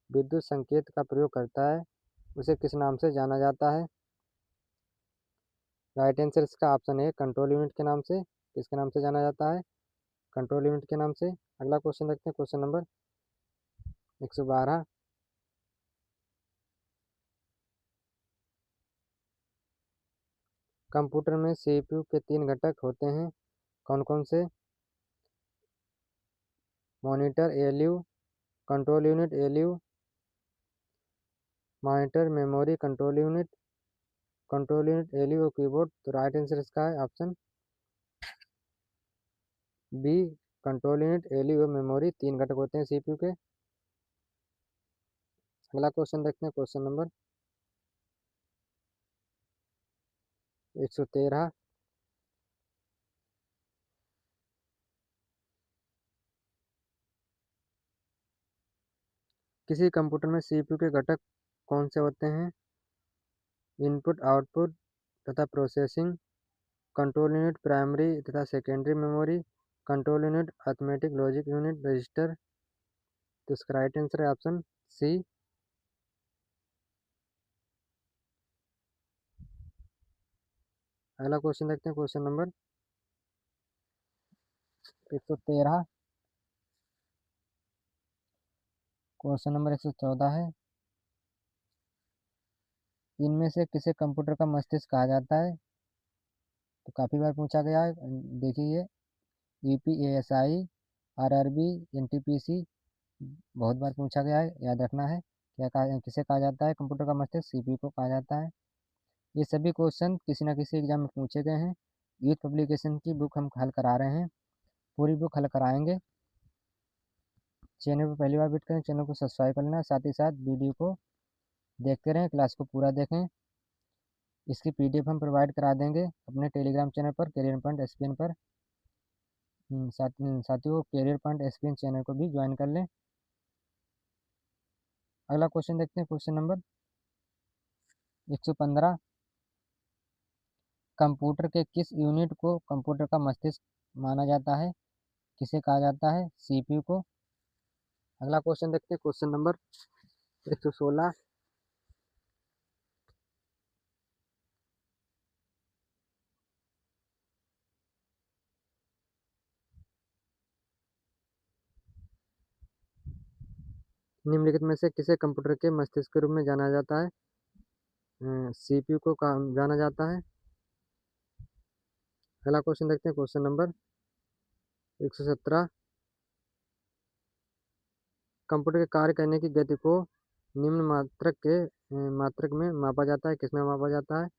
विद्युत संकेत का प्रयोग करता है, उसे किस नाम से जाना जाता है? राइट आंसर इसका ऑप्शन है कंट्रोल यूनिट के नाम से। किसके नाम से जाना जाता है? कंट्रोल यूनिट के नाम से। अगला क्वेश्चन देखते हैं, क्वेश्चन नंबर 112। कंप्यूटर में सीपीयू के 3 घटक होते हैं, कौन कौन से? Monitor ALU, control unit ALU, monitor memory control unit ALU और कीबोर्ड। तो राइट आंसर इसका है option B, control unit ALU और मेमोरी 3 घटक होते हैं सीपीयू के। अगला क्वेश्चन देखते हैं, क्वेश्चन नंबर 113। किसी कंप्यूटर में सीपीयू के घटक कौन से होते हैं? इनपुट आउटपुट तथा प्रोसेसिंग, कंट्रोल यूनिट प्राइमरी तथा secondary memory, control unit arithmetic logic unit register. तो इसका राइट आंसर है ऑप्शन सी। अगला क्वेश्चन देखते हैं, क्वेश्चन नंबर 113। क्वेश्चन नंबर 114 है। इनमें से किसे कंप्यूटर का मस्तिष्क कहा जाता है? तो काफ़ी बार पूछा गया है। देखिए, यूपीएसआई, आरआरबी, एनटीपीसी, बहुत बार पूछा गया है, याद रखना है। किसे कहा जाता है कंप्यूटर का मस्तिष्क? सीपीयू को कहा जाता है। ये सभी क्वेश्चन किसी न किसी एग्जाम में पूछे गए हैं। यूथ पब्लिकेशन की बुक हम हल करा रहे हैं, पूरी बुक हल कराएंगे। चैनल पर पहली बार विजिट करें, चैनल को सब्सक्राइब कर लेना, साथ ही साथ वीडियो को देखते रहें, क्लास को पूरा देखें। इसकी पीडीएफ हम प्रोवाइड करा देंगे अपने टेलीग्राम चैनल पर, करियर पॉइंट एसपीएन पर। साथियों, करियर पॉइंट एसपीएन चैनल को भी ज्वाइन कर लें। अगला क्वेश्चन देखते हैं, क्वेश्चन नंबर 115। कंप्यूटर के किस यूनिट को कंप्यूटर का मस्तिष्क माना जाता है? किसे कहा जाता है? सीपीयू को। अगला क्वेश्चन देखते हैं, क्वेश्चन नंबर 116। निम्नलिखित में से किसे कंप्यूटर के मस्तिष्क के रूप में जाना जाता है? सीपीयू को जाना जाता है। अगला क्वेश्चन देखते हैं, क्वेश्चन नंबर 117। कंप्यूटर के कार्य करने की गति को निम्न मात्रक में मापा जाता है। किसमें मापा जाता है?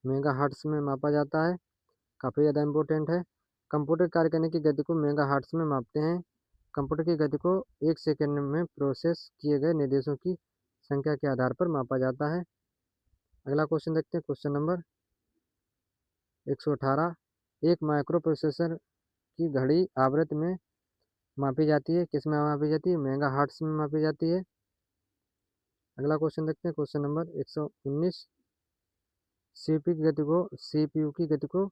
मेगा हर्ट्स में मापा जाता है। काफ़ी ज़्यादा इंपॉर्टेंट है। कंप्यूटर कार्य करने की गति को मेगा हर्ट्स में मापते हैं। कंप्यूटर की गति को 1 सेकंड में प्रोसेस किए गए निर्देशों की संख्या के आधार पर मापा जाता है। अगला क्वेश्चन देखते हैं, क्वेश्चन नंबर 118। एक माइक्रो प्रोसेसर की घड़ी आवृत्ति में मापी जाती है। किस में मापी जाती है? मेगा हर्ट्स में मापी जाती है। अगला क्वेश्चन देखते हैं, क्वेश्चन नंबर 119। सीपीयू की गति को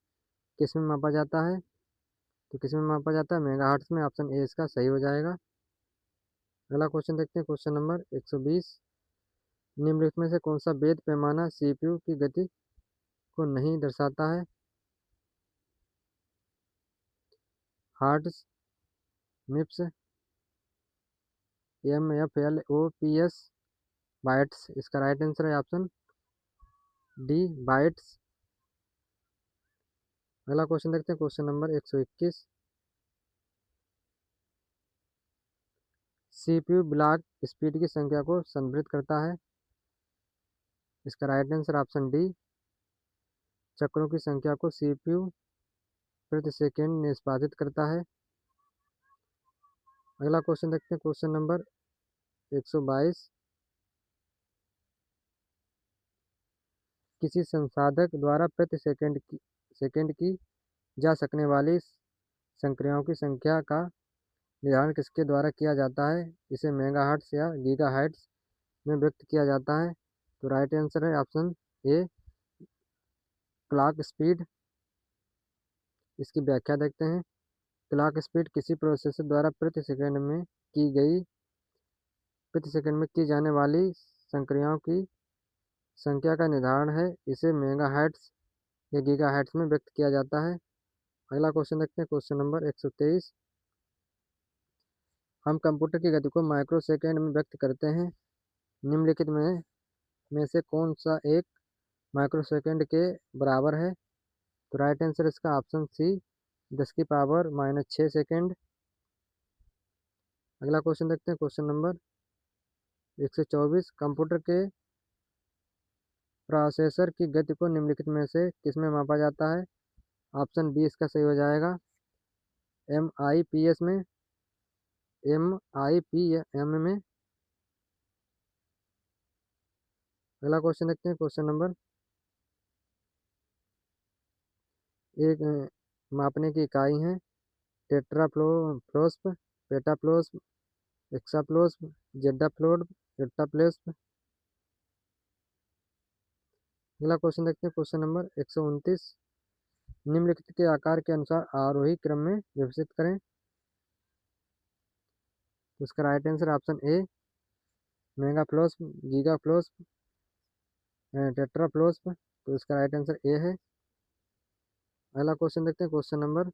किस में मापा जाता है? तो किस में मापा जाता है? मेगा हर्ट्स में। ऑप्शन ए इसका सही हो जाएगा। अगला क्वेश्चन देखते हैं, क्वेश्चन नंबर 120। निम्नलिखित में से कौन सा वेद पैमाना सीपीयू की गति को नहीं दर्शाता है? Hertz, मिप्स, MFLOPS, bytes. इसका राइट आंसर है ऑप्शन डी, बाइट्स। अगला क्वेश्चन देखते हैं, question number 121। CPU block speed की संख्या को संदर्भित करता है। इसका राइट आंसर ऑप्शन डी, चक्रों की संख्या को सीपीयू प्रति सेकंड निष्पादित करता है। अगला क्वेश्चन देखते हैं, क्वेश्चन नंबर 122। किसी संसाधक द्वारा प्रति सेकंड की जा सकने वाली संक्रियाओं की संख्या का निर्धारण किसके द्वारा किया जाता है? इसे मेगाहर्ट्ज या गीगाहर्ट्ज में व्यक्त किया जाता है। तो राइट आंसर है ऑप्शन ए, क्लॉक स्पीड। इसकी व्याख्या देखते हैं। क्लॉक स्पीड किसी प्रोसेसर द्वारा प्रति सेकंड में की जाने वाली संक्रियाओं की संख्या का निर्धारण है। इसे मेगाहर्ट्ज या गीगाहर्ट्ज में व्यक्त किया जाता है। अगला क्वेश्चन देखते हैं, क्वेश्चन नंबर 123। हम कंप्यूटर की गति को माइक्रो सेकंड में व्यक्त करते हैं। निम्नलिखित में से कौन सा एक माइक्रो सेकंड के बराबर है? तो राइट आंसर इसका ऑप्शन सी, 10⁻⁻6 सेकंड। अगला क्वेश्चन देखते हैं, क्वेश्चन नंबर 124। कंप्यूटर के प्रोसेसर की गति को निम्नलिखित में से किसमें मापा जाता है? ऑप्शन बी इसका सही हो जाएगा, MIPS में, MIPM में। अगला क्वेश्चन देखते हैं, क्वेश्चन नंबर एक। मापने की इकाई है टेट्राफ्लोस्प, पेटाफ्लोस्प, एक्साफ्लोस्प, जेडाफ्लोड, एट्टाफ्लोस्प। अगला क्वेश्चन देखते हैं, क्वेश्चन नंबर 129। निम्नलिखित के आकार के अनुसार आरोही क्रम में विभाजित करें। तो इसका राइट आंसर ऑप्शन ए, मेगाफ्लोस्प, गीगाफ्लोस्प, टेट्राफ्लोस्प। तो इसका राइट आंसर ए है। अगला क्वेश्चन देखते हैं, क्वेश्चन नंबर,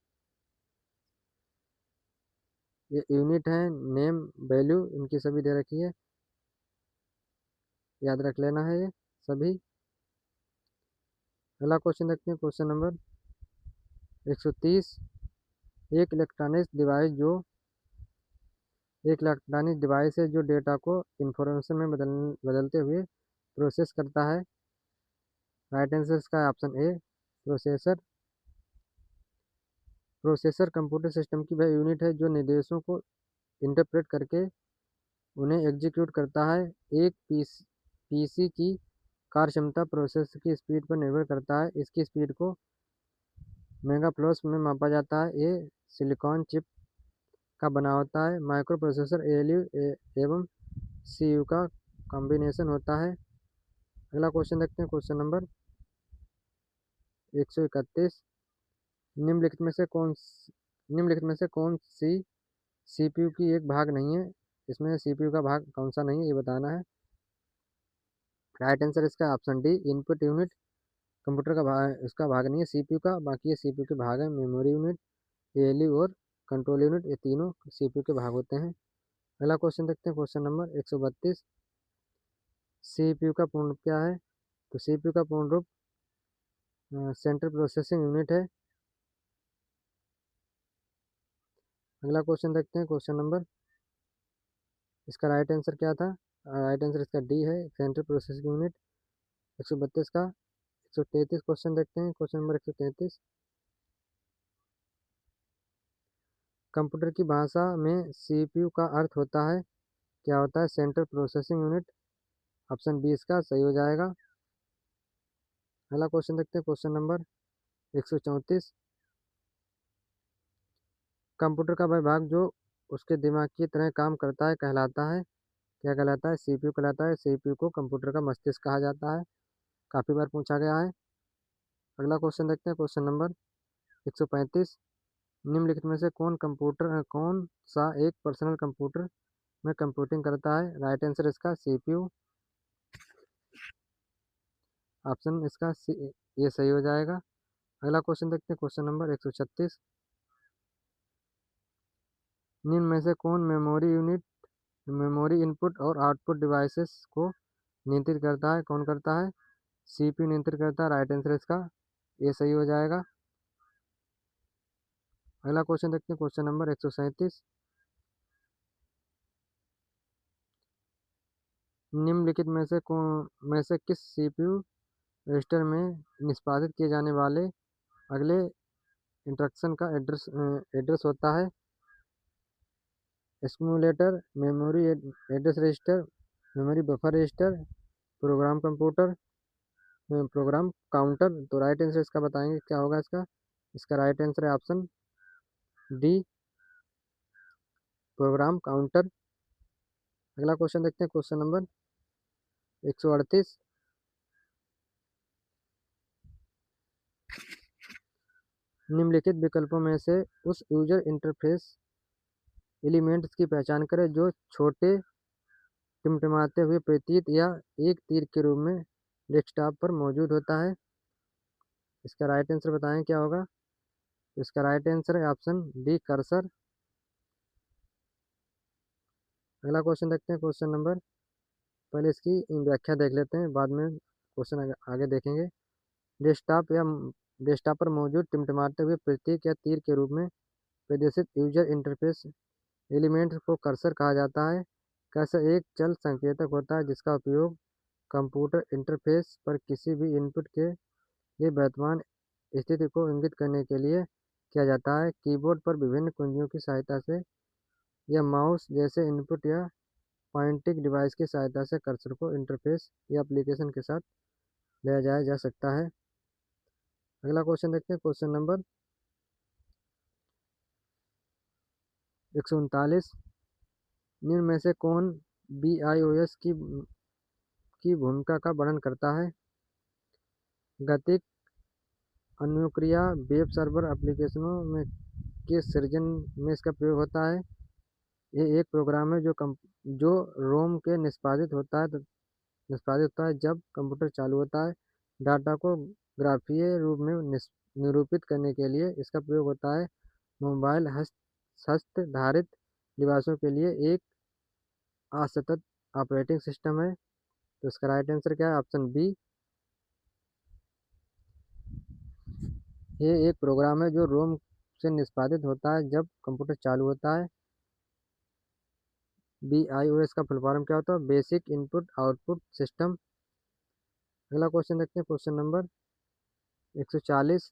ये यूनिट है, नेम, वैल्यू इनकी सभी दे रखी है, याद रख लेना है ये सभी। अगला क्वेश्चन देखते हैं, क्वेश्चन नंबर 130। एक इलेक्ट्रॉनिक डिवाइस है जो डेटा को इंफॉर्मेशन में बदलते हुए प्रोसेस करता है। राइट आंसर इसका है option A, processor. Processor computer system की वह यूनिट है जो निर्देशों को इंटरप्रेट करके उन्हें एग्जीक्यूट करता है। एक पीसी की कार्यक्षमता प्रोसेसर की स्पीड पर निर्भर करता है। इसकी स्पीड को मेगाफ्लोप्स में मापा जाता है। ये सिलिकॉन चिप का बना होता है। माइक्रो प्रोसेसर एएलयू एवं सीयू का कॉम्बिनेशन होता है। अगला क्वेश्चन देखते हैं, क्वेश्चन नंबर 131। निम्नलिखित में से कौन निम्नलिखित में से कौन सी सीपीयू की एक भाग नहीं है? इसमें सीपीयू का भाग कौन सा नहीं है, ये बताना है। राइट आंसर इसका option D, input unit. Computer का भाग, इसका भाग नहीं है सीपीयू का, बाकी ये सीपीयू के भाग है। मेमोरी यूनिट, एएलयू और कंट्रोल यूनिट, ये तीनों सीपीयू के भाग होते हैं। अगला क्वेश्चन देखते हैं, क्वेश्चन नंबर 132। सीपीयू का पूर्ण रूप क्या है? तो सीपीयू का पूर्ण रूप सेंट्रल प्रोसेसिंग यूनिट है। अगला क्वेश्चन देखते हैं, क्वेश्चन नंबर, इसका राइट आंसर क्या था? राइट आंसर इसका डी है, सेंट्रल प्रोसेसिंग यूनिट। 132 का 133 क्वेश्चन देखते हैं, क्वेश्चन नंबर 133। कंप्यूटर की भाषा में सीपीयू का अर्थ होता है, क्या होता है? Central processing unit. Option B इसका सही हो जाएगा। अगला क्वेश्चन देखते हैं, क्वेश्चन नंबर 134। कंप्यूटर का वह भाग जो उसके दिमाग की तरह काम करता है कहलाता है, क्या कहलाता है? सीपीयू कहलाता है। सीपीयू को कंप्यूटर का मस्तिष्क कहा जाता है, काफ़ी बार पूछा गया है। अगला क्वेश्चन देखते हैं, क्वेश्चन नंबर 135। निम्नलिखित में से कौन सा एक पर्सनल कंप्यूटर में कंप्यूटिंग करता है? राइट आंसर इसका सीपीयू। ऑप्शन इसका ये सही हो जाएगा। अगला क्वेश्चन देखते हैं, क्वेश्चन नंबर 136। निम्न में से कौन मेमोरी इनपुट और आउटपुट डिवाइसेस को नियंत्रित करता है? कौन करता है? सीपीयू नियंत्रित करता है। राइट आंसर इसका ये सही हो जाएगा। अगला क्वेश्चन देखते हैं, क्वेश्चन नंबर 137। निम्नलिखित में से किस सीपीयू रजिस्टर में निष्पादित किए जाने वाले अगले इंस्ट्रक्शन का एड्रेस होता है? Accumulator, memory address register, memory buffer register, program computer, program counter. तो राइट आंसर इसका बताएंगे क्या होगा इसका? इसका राइट आंसर है ऑप्शन डी, प्रोग्राम काउंटर। अगला क्वेश्चन देखते हैं, क्वेश्चन नंबर 138। निम्नलिखित विकल्पों में से उस यूजर इंटरफेस एलिमेंट्स की पहचान करें जो छोटे टिमटिमाते हुए प्रतीत या एक तीर के रूप में डेस्कटॉप पर मौजूद होता है। इसका राइट आंसर बताएं क्या होगा? तो इसका राइट आंसर है ऑप्शन डी, कर्सर। अगला क्वेश्चन देखते हैं, क्वेश्चन नंबर, पहले इसकी व्याख्या देख लेते हैं, बाद में क्वेश्चन आगे देखेंगे। डेस्कटॉप या डेस्कटॉप पर मौजूद टिमटिमाते हुए प्रतीक या तीर के रूप में प्रदर्शित यूजर इंटरफेस एलिमेंट को कर्सर कहा जाता है। कर्सर एक चल संकेतक होता है जिसका उपयोग कंप्यूटर इंटरफेस पर किसी भी इनपुट के लिए वर्तमान स्थिति को इंगित करने के लिए किया जाता है। कीबोर्ड पर विभिन्न कुंजियों की सहायता से या माउस जैसे इनपुट या पॉइंटिंग डिवाइस की सहायता से कर्सर को इंटरफेस या एप्लीकेशन के साथ ले जाया जा सकता है। अगला क्वेश्चन देखते हैं, क्वेश्चन नंबर 139। निम्न में से कौन BIOS की भूमिका का वर्णन करता है? गतिक अनुक्रिया वेब सर्वर एप्लीकेशनों में के सृजन में इसका प्रयोग होता है। ये एक प्रोग्राम है जो रोम के निष्पादित होता है जब कंप्यूटर चालू होता है। डाटा को ग्राफीय रूप में निरूपित करने के लिए इसका प्रयोग होता है। मोबाइल हस्तधारित डिवाइसों के लिए एक असतत ऑपरेटिंग सिस्टम है। तो इसका राइट आंसर क्या है? ऑप्शन बी, ये एक प्रोग्राम है जो रोम से निष्पादित होता है जब कंप्यूटर चालू होता है। BIOS का फुल फॉर्म क्या होता है? Basic input output system. अगला क्वेश्चन देखते हैं, क्वेश्चन नंबर 140।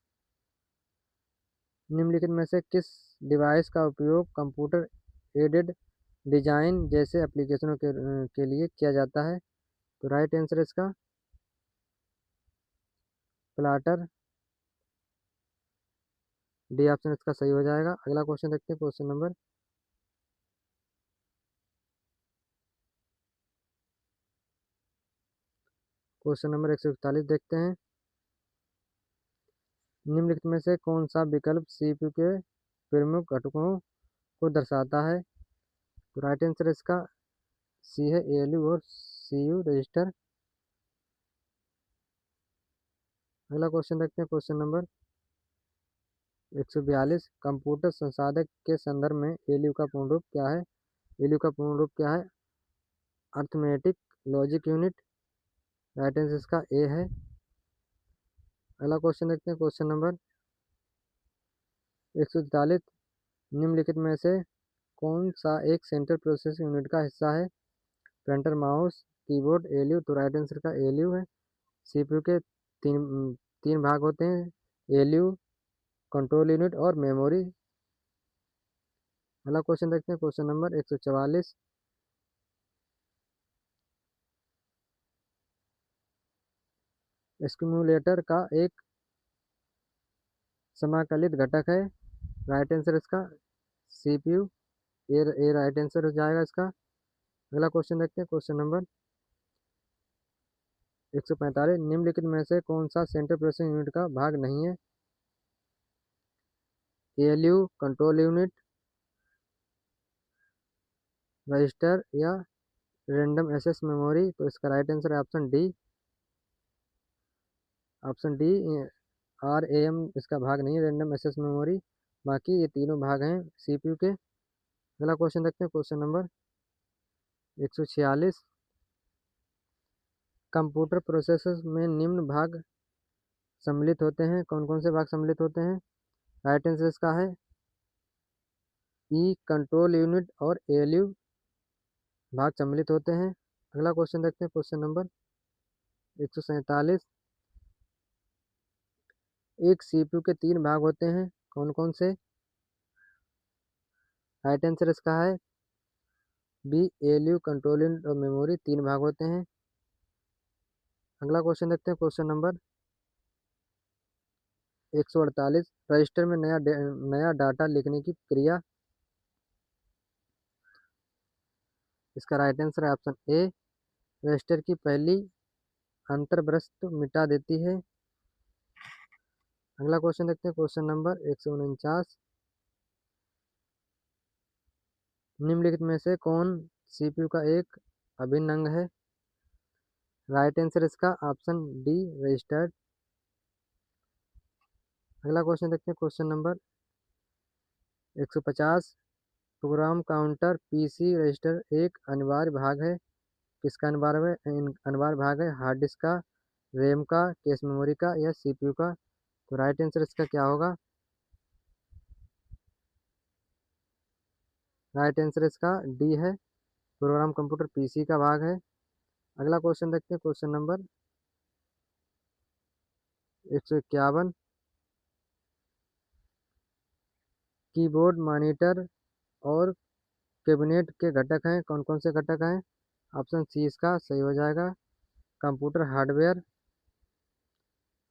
निम्नलिखित में से किस डिवाइस का उपयोग कंप्यूटर एडेड डिजाइन जैसे एप्लीकेशनों के लिए किया जाता है? तो राइट आंसर इसका प्लाटर। डी ऑप्शन इसका सही हो जाएगा। अगला क्वेश्चन देखते हैं, क्वेश्चन नंबर 141 देखते हैं। निम्नलिखित में से कौन सा विकल्प सीपीयू के प्रमुख घटकों को दर्शाता है? तो राइट आंसर इसका सी है, एएलयू और सीयू रजिस्टर। अगला क्वेश्चन देखते हैं, क्वेश्चन नंबर 142। कंप्यूटर संसाधक के संदर्भ में एएलयू का पूर्ण रूप क्या है? एएलयू का पूर्ण रूप क्या है? Arithmetic logic unit. Right answer इसका ए है। अगला क्वेश्चन देखते हैं, क्वेश्चन नंबर 143। निम्नलिखित में से कौन सा एक सेंट्रल प्रोसेसिंग यूनिट का हिस्सा है? Printer, mouse, keyboard, ALU. तो राइट आंसर का एएलयू है। सीपीयू के तीन तीन भाग होते हैं, एएलयू, कंट्रोल यूनिट और मेमोरी। अगला क्वेश्चन देखते हैं, क्वेश्चन नंबर 144। एक्यूमुलेटर का एक समाकलित घटक है। राइट आंसर इसका सीपीयू। ए राइट आंसर हो जाएगा इसका। अगला क्वेश्चन देखते हैं, क्वेश्चन नंबर 145। निम्नलिखित में से कौन सा सेंट्रल प्रोसेसिंग यूनिट का भाग नहीं है? एएलयू, कंट्रोल यूनिट, रजिस्टर या रैंडम एक्सेस मेमोरी। तो इसका राइट आंसर है option D. Option D, RAM इसका भाग नहीं है, रैंडम एक्सेस मेमोरी। बाकी ये तीनों भाग हैं सीपीयू के। अगला क्वेश्चन देखते हैं, क्वेश्चन नंबर 146। कंप्यूटर प्रोसेसर में निम्न भाग सम्मिलित होते हैं। कौन कौन से भाग सम्मिलित होते हैं? राइट आंसर इसका है ई, कंट्रोल यूनिट और एएलयू भाग सम्मिलित होते हैं। अगला क्वेश्चन देखते हैं, क्वेश्चन नंबर 147। एक सीपीयू के तीन भाग होते हैं, कौन कौन से? राइट आंसर इसका है बी, एएलयू, कंट्रोल यूनिट और मेमोरी। तीन भाग होते हैं। अगला क्वेश्चन देखते हैं, क्वेश्चन नंबर 148। रजिस्टर में नया डाटा लिखने की क्रिया। इसका राइट आंसर है ऑप्शन ए, रजिस्टर की पहली अंतर्वस्तु मिटा देती है। अगला क्वेश्चन देखते हैं, क्वेश्चन नंबर 149। निम्नलिखित में से कौन सीपीयू का एक अभिन्न अंग है? राइट आंसर इसका ऑप्शन डी, रजिस्टर्ड। अगला क्वेश्चन देखते हैं, question number 150। Program counter PC register एक अनिवार्य भाग है। किसका अनिवार्य भाग है? हार्ड डिस्क का, रैम का, कैश मेमोरी का या सीपीयू का? तो राइट आंसर इसका क्या होगा? राइट आंसर इसका डी है, प्रोग्राम कंप्यूटर पीसी का भाग है। अगला क्वेश्चन देखते हैं, क्वेश्चन नंबर 151। कीबोर्ड, मॉनिटर और कैबिनेट के घटक हैं, कौन कौन से घटक हैं? ऑप्शन सी इसका सही हो जाएगा, कंप्यूटर हार्डवेयर।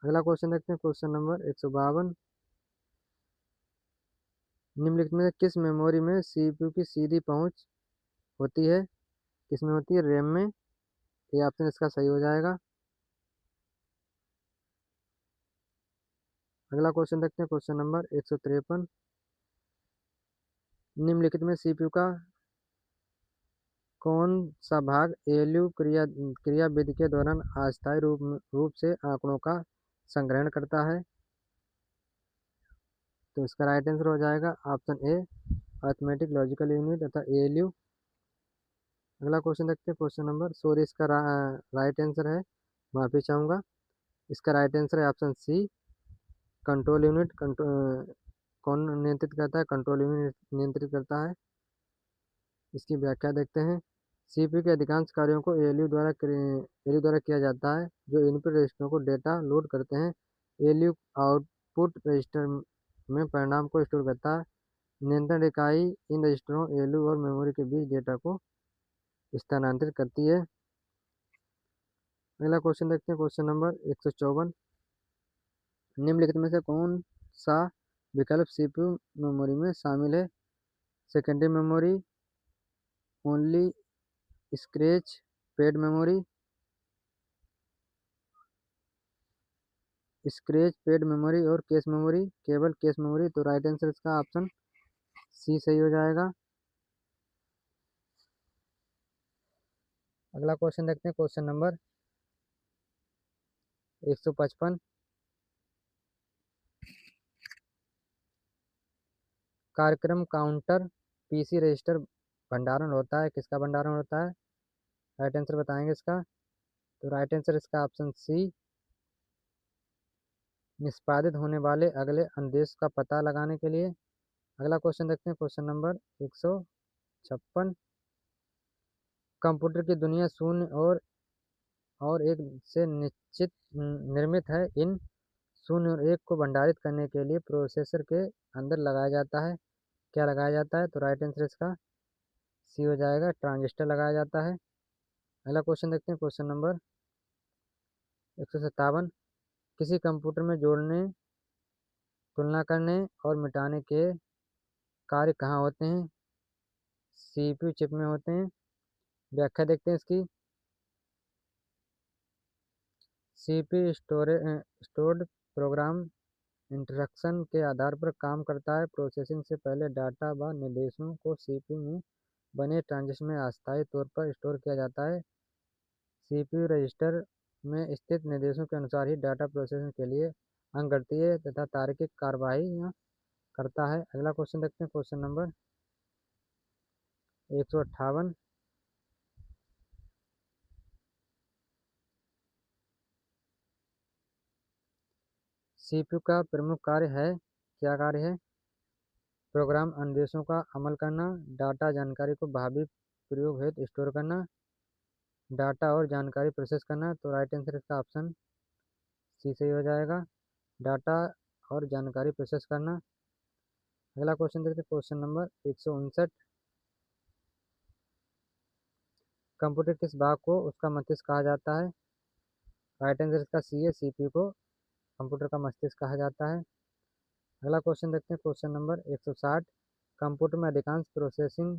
अगला क्वेश्चन देखते हैं, क्वेश्चन नंबर 152। निम्नलिखित में से किस मेमोरी में सीपीयू की सीधी पहुंच होती है? किसमें होती है? रैम में। ये ऑप्शन इसका सही हो जाएगा। अगला क्वेश्चन देखते हैं, क्वेश्चन नंबर 153। निम्नलिखित में सीपीयू का कौन सा भाग एएलयू क्रियाविधि के दौरान अस्थायी रूप से आंकड़ों का संग्रहण करता है? तो इसका राइट आंसर हो जाएगा option A, arithmetic logical unit तथा एएलयू। अगला क्वेश्चन देखते हैं, क्वेश्चन नंबर, सॉरी इसका राइट आंसर है, माफी चाहूंगा, इसका राइट आंसर है ऑप्शन सी, कंट्रोल यूनिट कौन नियंत्रित करता है? कंट्रोल यूनिट नियंत्रित करता है। इसकी व्याख्या देखते हैं। सीपीयू के अधिकांश कार्यों को एएलयू द्वारा किया जाता है, जो इनपुट रजिस्टरों को डेटा लोड करते हैं। एएलयू आउटपुट रजिस्टर में परिणाम को स्टोर करता है। नियंत्रण इकाई इन रजिस्टरों एएलयू और मेमोरी के बीच डेटा को स्थानांतरित करती है। अगला क्वेश्चन देखते हैं, क्वेश्चन नंबर 154। निम्नलिखित में से कौन सा विकल्प सीपीयू मेमोरी में शामिल है? Secondary memory, only scratch pad memory, scratch pad memory और कैश मेमोरी, केवल कैश मेमोरी। तो राइट आंसर इसका ऑप्शन सी सही हो जाएगा। अगला क्वेश्चन देखते हैं, क्वेश्चन नंबर 155। कार्यक्रम काउंटर पीसी रजिस्टर भंडारण होता है, किसका भंडारण होता है? राइट आंसर बताएंगे इसका। तो राइट आंसर इसका ऑप्शन सी, निष्पादित होने वाले अगले अनुदेश का पता लगाने के लिए। अगला क्वेश्चन देखते हैं, क्वेश्चन नंबर 156। कंप्यूटर की दुनिया शून्य और एक से निश्चित निर्मित है। इन शून्य और एक को भंडारित करने के लिए प्रोसेसर के अंदर लगाया जाता है। क्या लगाया जाता है? तो राइट आंसर इसका सी हो जाएगा, ट्रांजिस्टर लगाया जाता है। अगला क्वेश्चन देखते हैं, क्वेश्चन नंबर 157। किसी कंप्यूटर में जोड़ने, तुलना करने और मिटाने के कार्य कहाँ होते हैं? सीपीयू चिप में होते हैं। व्याख्या देखते हैं इसकी। सीपीयू स्टोर्ड प्रोग्राम इंस्ट्रक्शन के आधार पर काम करता है। प्रोसेसिंग से पहले डाटा व निर्देशों को सीपीयू में बने ट्रांजिस्टर में अस्थायी तौर पर स्टोर किया जाता है। सीपीयू रजिस्टर में स्थित निर्देशों के अनुसार ही डाटा प्रोसेसिंग के लिए अंकगणितीय तथा तार्किक कार्रवाई करता है। अगला क्वेश्चन देखते हैं, क्वेश्चन नंबर 158। सीपीयू का प्रमुख कार्य है, क्या कार्य है? प्रोग्राम अनुदेशों का अमल करना, डाटा जानकारी को भावी प्रयोग हेतु स्टोर करना, डाटा और जानकारी प्रोसेस करना। तो राइट आंसर इसका ऑप्शन सी सही हो जाएगा, डाटा और जानकारी प्रोसेस करना। अगला क्वेश्चन देखते हैं, क्वेश्चन नंबर 159। कंप्यूटर किस भाग को उसका मस्तिष्क कहा जाता है? राइट आंसर इसका सी है, सीपीयू को कंप्यूटर का मस्तिष्क कहा जाता है। अगला क्वेश्चन देखते हैं, क्वेश्चन नंबर 160। कंप्यूटर में अधिकांश प्रोसेसिंग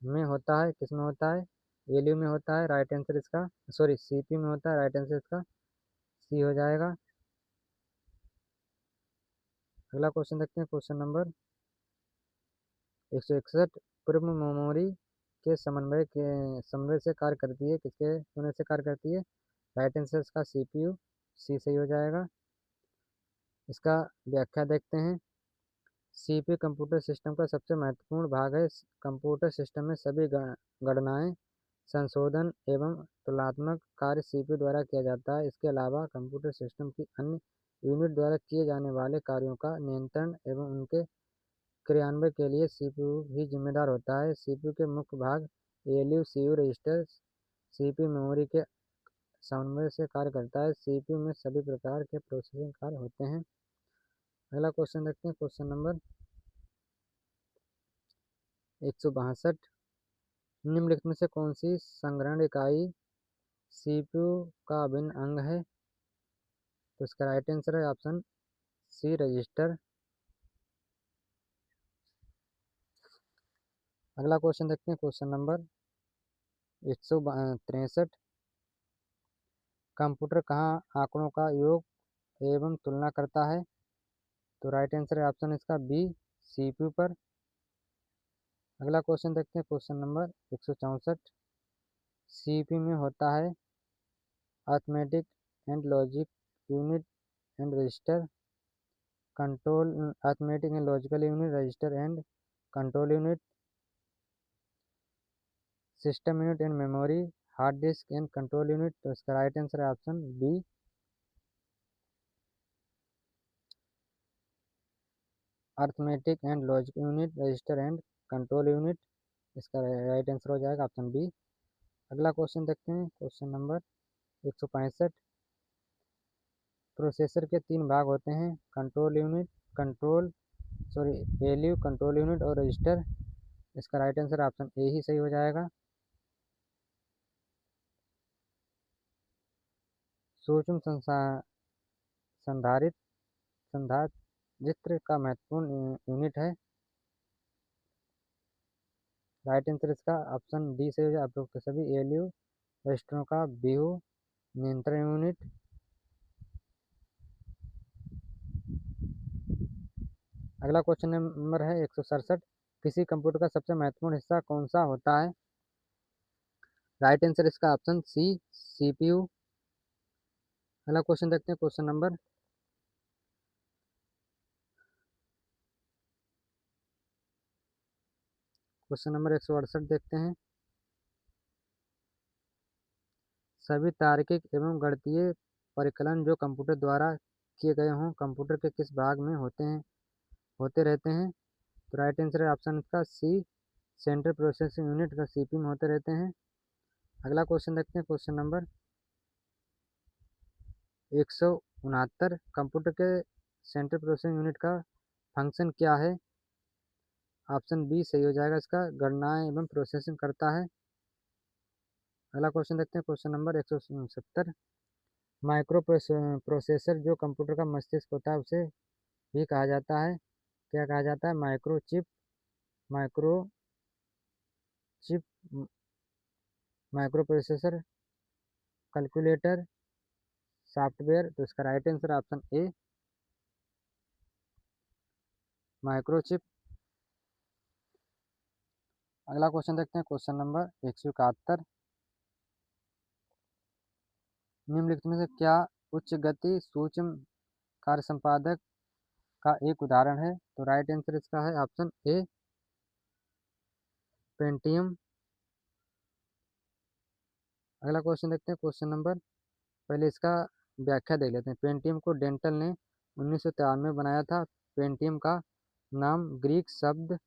में होता है, किस में होता है? एलयू में होता है। राइट आंसर इसका, सॉरी, सीपीयू में होता है। राइट आंसर इसका सी हो जाएगा। अगला क्वेश्चन देखते हैं, क्वेश्चन नंबर 161। पूर्व मेमोरी के समन्वय से कार्य करती है, किसके होने से कार्य करती है? राइट आंसर इसका सीपीयू सी सही हो जाएगा। इसका व्याख्या देखते हैं। सीपीयू कंप्यूटर सिस्टम का सबसे महत्वपूर्ण भाग है। कंप्यूटर सिस्टम में सभी गणनाएं, संशोधन एवं तुलनात्मक कार्य सीपीयू द्वारा किया जाता है। इसके अलावा कंप्यूटर सिस्टम की अन्य यूनिट द्वारा किए जाने वाले कार्यों का नियंत्रण एवं उनके क्रियान्वयन के लिए सीपीयू ही जिम्मेदार होता है। सीपीयू के मुख्य भाग ALU, CU register, CPU memory के समन्वय से कार्य करता है। सीपीयू में सभी प्रकार के प्रोसेसिंग कार्य होते हैं। अगला क्वेश्चन देखते हैं, क्वेश्चन नंबर 162। निम्नलिखित में से कौन सी संग्रहण इकाई सीपीयू का अभिन्न अंग है? तो इसका राइट आंसर है ऑप्शन सी, रजिस्टर। अगला क्वेश्चन देखते हैं, क्वेश्चन नंबर 163। कंप्यूटर कहाँ आंकड़ों का योग एवं तुलना करता है? तो राइट आंसर है ऑप्शन इसका बी, सीपीयू पर। अगला क्वेश्चन देखते हैं, क्वेश्चन नंबर 164। सीपीयू में होता है arithmetic and logic unit and register, control arithmetic and logical unit, register and control unit, system unit and memory, hard disk and control unit. तो इसका राइट आंसर है option B, arithmetic and logic unit, register and control unit. इसका right answer हो जाएगा option B. अगला question देखते हैं, question number 165। Processor के तीन भाग होते हैं, control unit, control sorry ALU, control unit और रजिस्टर। इसका राइट आंसर ऑप्शन ए ही सही हो जाएगा। सूक्ष्म संधारित्र संधारित्र का महत्वपूर्ण यूनिट है। राइट आंसर इसका ऑप्शन डी से हो जाए। उपरोक्त सभी एलयू रजिस्टरों का व्यू नियंत्रण यूनिट। अगला क्वेश्चन नंबर है 167। किसी कंप्यूटर का सबसे महत्वपूर्ण हिस्सा कौन सा होता है? राइट आंसर इसका ऑप्शन सी, सीपीयू। अगला क्वेश्चन देखते हैं, क्वेश्चन नंबर 168 देखते हैं। सभी तार्किक एवं गणितीय परिकलन जो कंप्यूटर द्वारा किए गए हों कंप्यूटर के किस भाग में होते रहते हैं? तो राइट आंसर है ऑप्शन इसका सी, सेंट्रल प्रोसेसिंग यूनिट का सीपीयू में होते रहते हैं। अगला क्वेश्चन देखते हैं, क्वेश्चन नंबर 169। कंप्यूटर के सेंट्रल प्रोसेसिंग यूनिट का फंक्शन क्या है? ऑप्शन बी सही हो जाएगा इसका, गणनाएं एवं प्रोसेसिंग करता है। अगला क्वेश्चन देखते हैं, क्वेश्चन नंबर 170। माइक्रो प्रोसेसर जो कंप्यूटर का मस्तिष्क होता है उसे भी कहा जाता है, क्या कहा जाता है? Micro chip, micro chip, micro processor, calculator, software. तो इसका राइट आंसर ऑप्शन ए, माइक्रोचिप। अगला क्वेश्चन देखते हैं, क्वेश्चन नंबर 171। निम्नलिखित में से क्या उच्च गति सूक्ष्म कार्य संपादक का एक उदाहरण है? तो राइट आंसर इसका है ऑप्शन ए, पेंटियम। अगला क्वेश्चन देखते हैं, क्वेश्चन नंबर, पहले इसका व्याख्या देख लेते हैं। पेंटियम को डेंटल ने 1993 में बनाया था। पेंटियम का नाम ग्रीक शब्द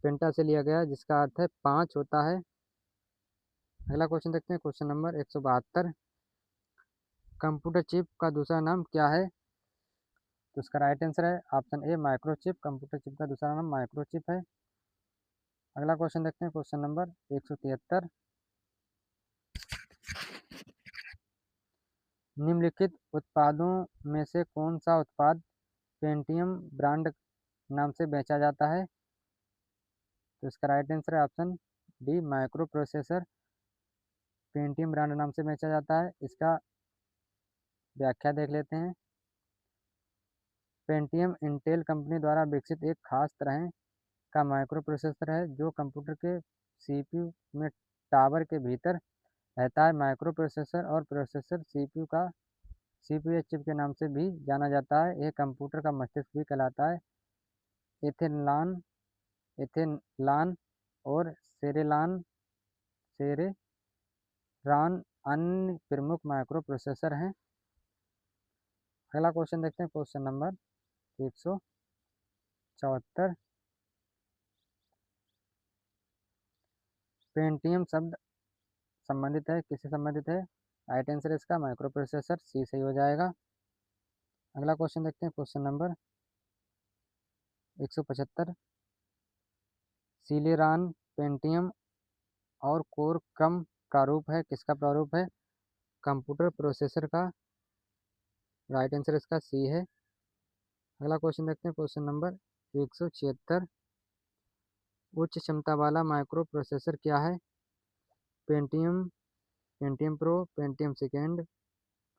पेंटा से लिया गया जिसका अर्थ है पाँच होता है। अगला क्वेश्चन देखते हैं, क्वेश्चन नंबर 172। कंप्यूटर चिप का दूसरा नाम क्या है? तो इसका राइट आंसर है option A, microchip. Computer chip का दूसरा नाम माइक्रोचिप है। अगला क्वेश्चन देखते हैं, क्वेश्चन नंबर 173। निम्नलिखित उत्पादों में से कौन सा उत्पाद पेंटियम ब्रांड नाम से बेचा जाता है? तो इसका राइट आंसर है option D, micro processor Pentium brand नाम से बेचा जाता है। इसका व्याख्या देख लेते हैं। पेंटियम इंटेल कंपनी द्वारा विकसित एक खास तरह का माइक्रो प्रोसेसर है जो कंप्यूटर के सीपीयू में टावर के भीतर रहता है। माइक्रो प्रोसेसर और प्रोसेसर सीपीयू का सीपीयू चिप के नाम से भी जाना जाता है। यह कंप्यूटर का मस्तिष्क भी कहलाता है। एथेनलान एथेनलान और सेरेरान अन्य प्रमुख माइक्रो प्रोसेसर हैं। अगला क्वेश्चन देखते हैं, क्वेश्चन नंबर 174। पेंटियम शब्द संबंधित है, किससे संबंधित है? राइट आंसर इसका माइक्रो प्रोसेसर, सी सही हो जाएगा। अगला क्वेश्चन देखते हैं, क्वेश्चन नंबर 175। सिलेरॉन पेंटियम और कोर कम का रूप है, किसका प्रारूप है? कंप्यूटर प्रोसेसर का। राइट आंसर इसका सी है। अगला क्वेश्चन देखते हैं, क्वेश्चन नंबर 176। उच्च क्षमता वाला माइक्रो प्रोसेसर क्या है? Pentium, Pentium pro, Pentium second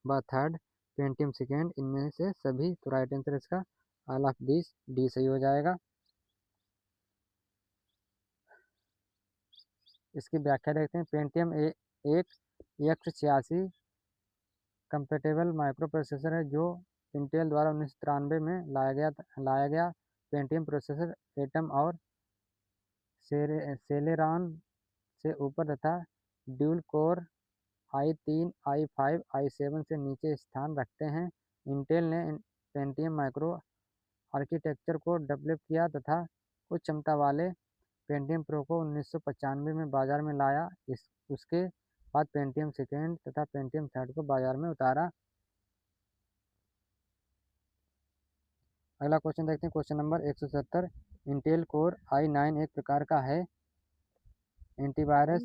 व थर्ड, पेंटियम सेकेंड, इनमें से सभी। तो राइट आंसर इसका ऑल ऑफ दिस, डी सही हो जाएगा। इसकी व्याख्या देखते हैं। पेंटियम एक X86 कंपेटेबल माइक्रो प्रोसेसर है जो इंटेल द्वारा 1993 में लाया गया। पेंटियम प्रोसेसर एटम और सेलेरॉन से ऊपर तथा dual core i3, i5, i7 से नीचे स्थान रखते हैं। इंटेल ने पेंटियम माइक्रो आर्किटेक्चर को डेवलप किया तथा उच्च क्षमता वाले पेंटियम प्रो को 1995 में बाजार में लाया। उसके बाद पेंटियम सेकेंड तथा पेंटियम थर्ड को बाजार में उतारा। अगला क्वेश्चन देखते हैं, question number 170। Intel core i9 एक प्रकार का है एंटीवायरस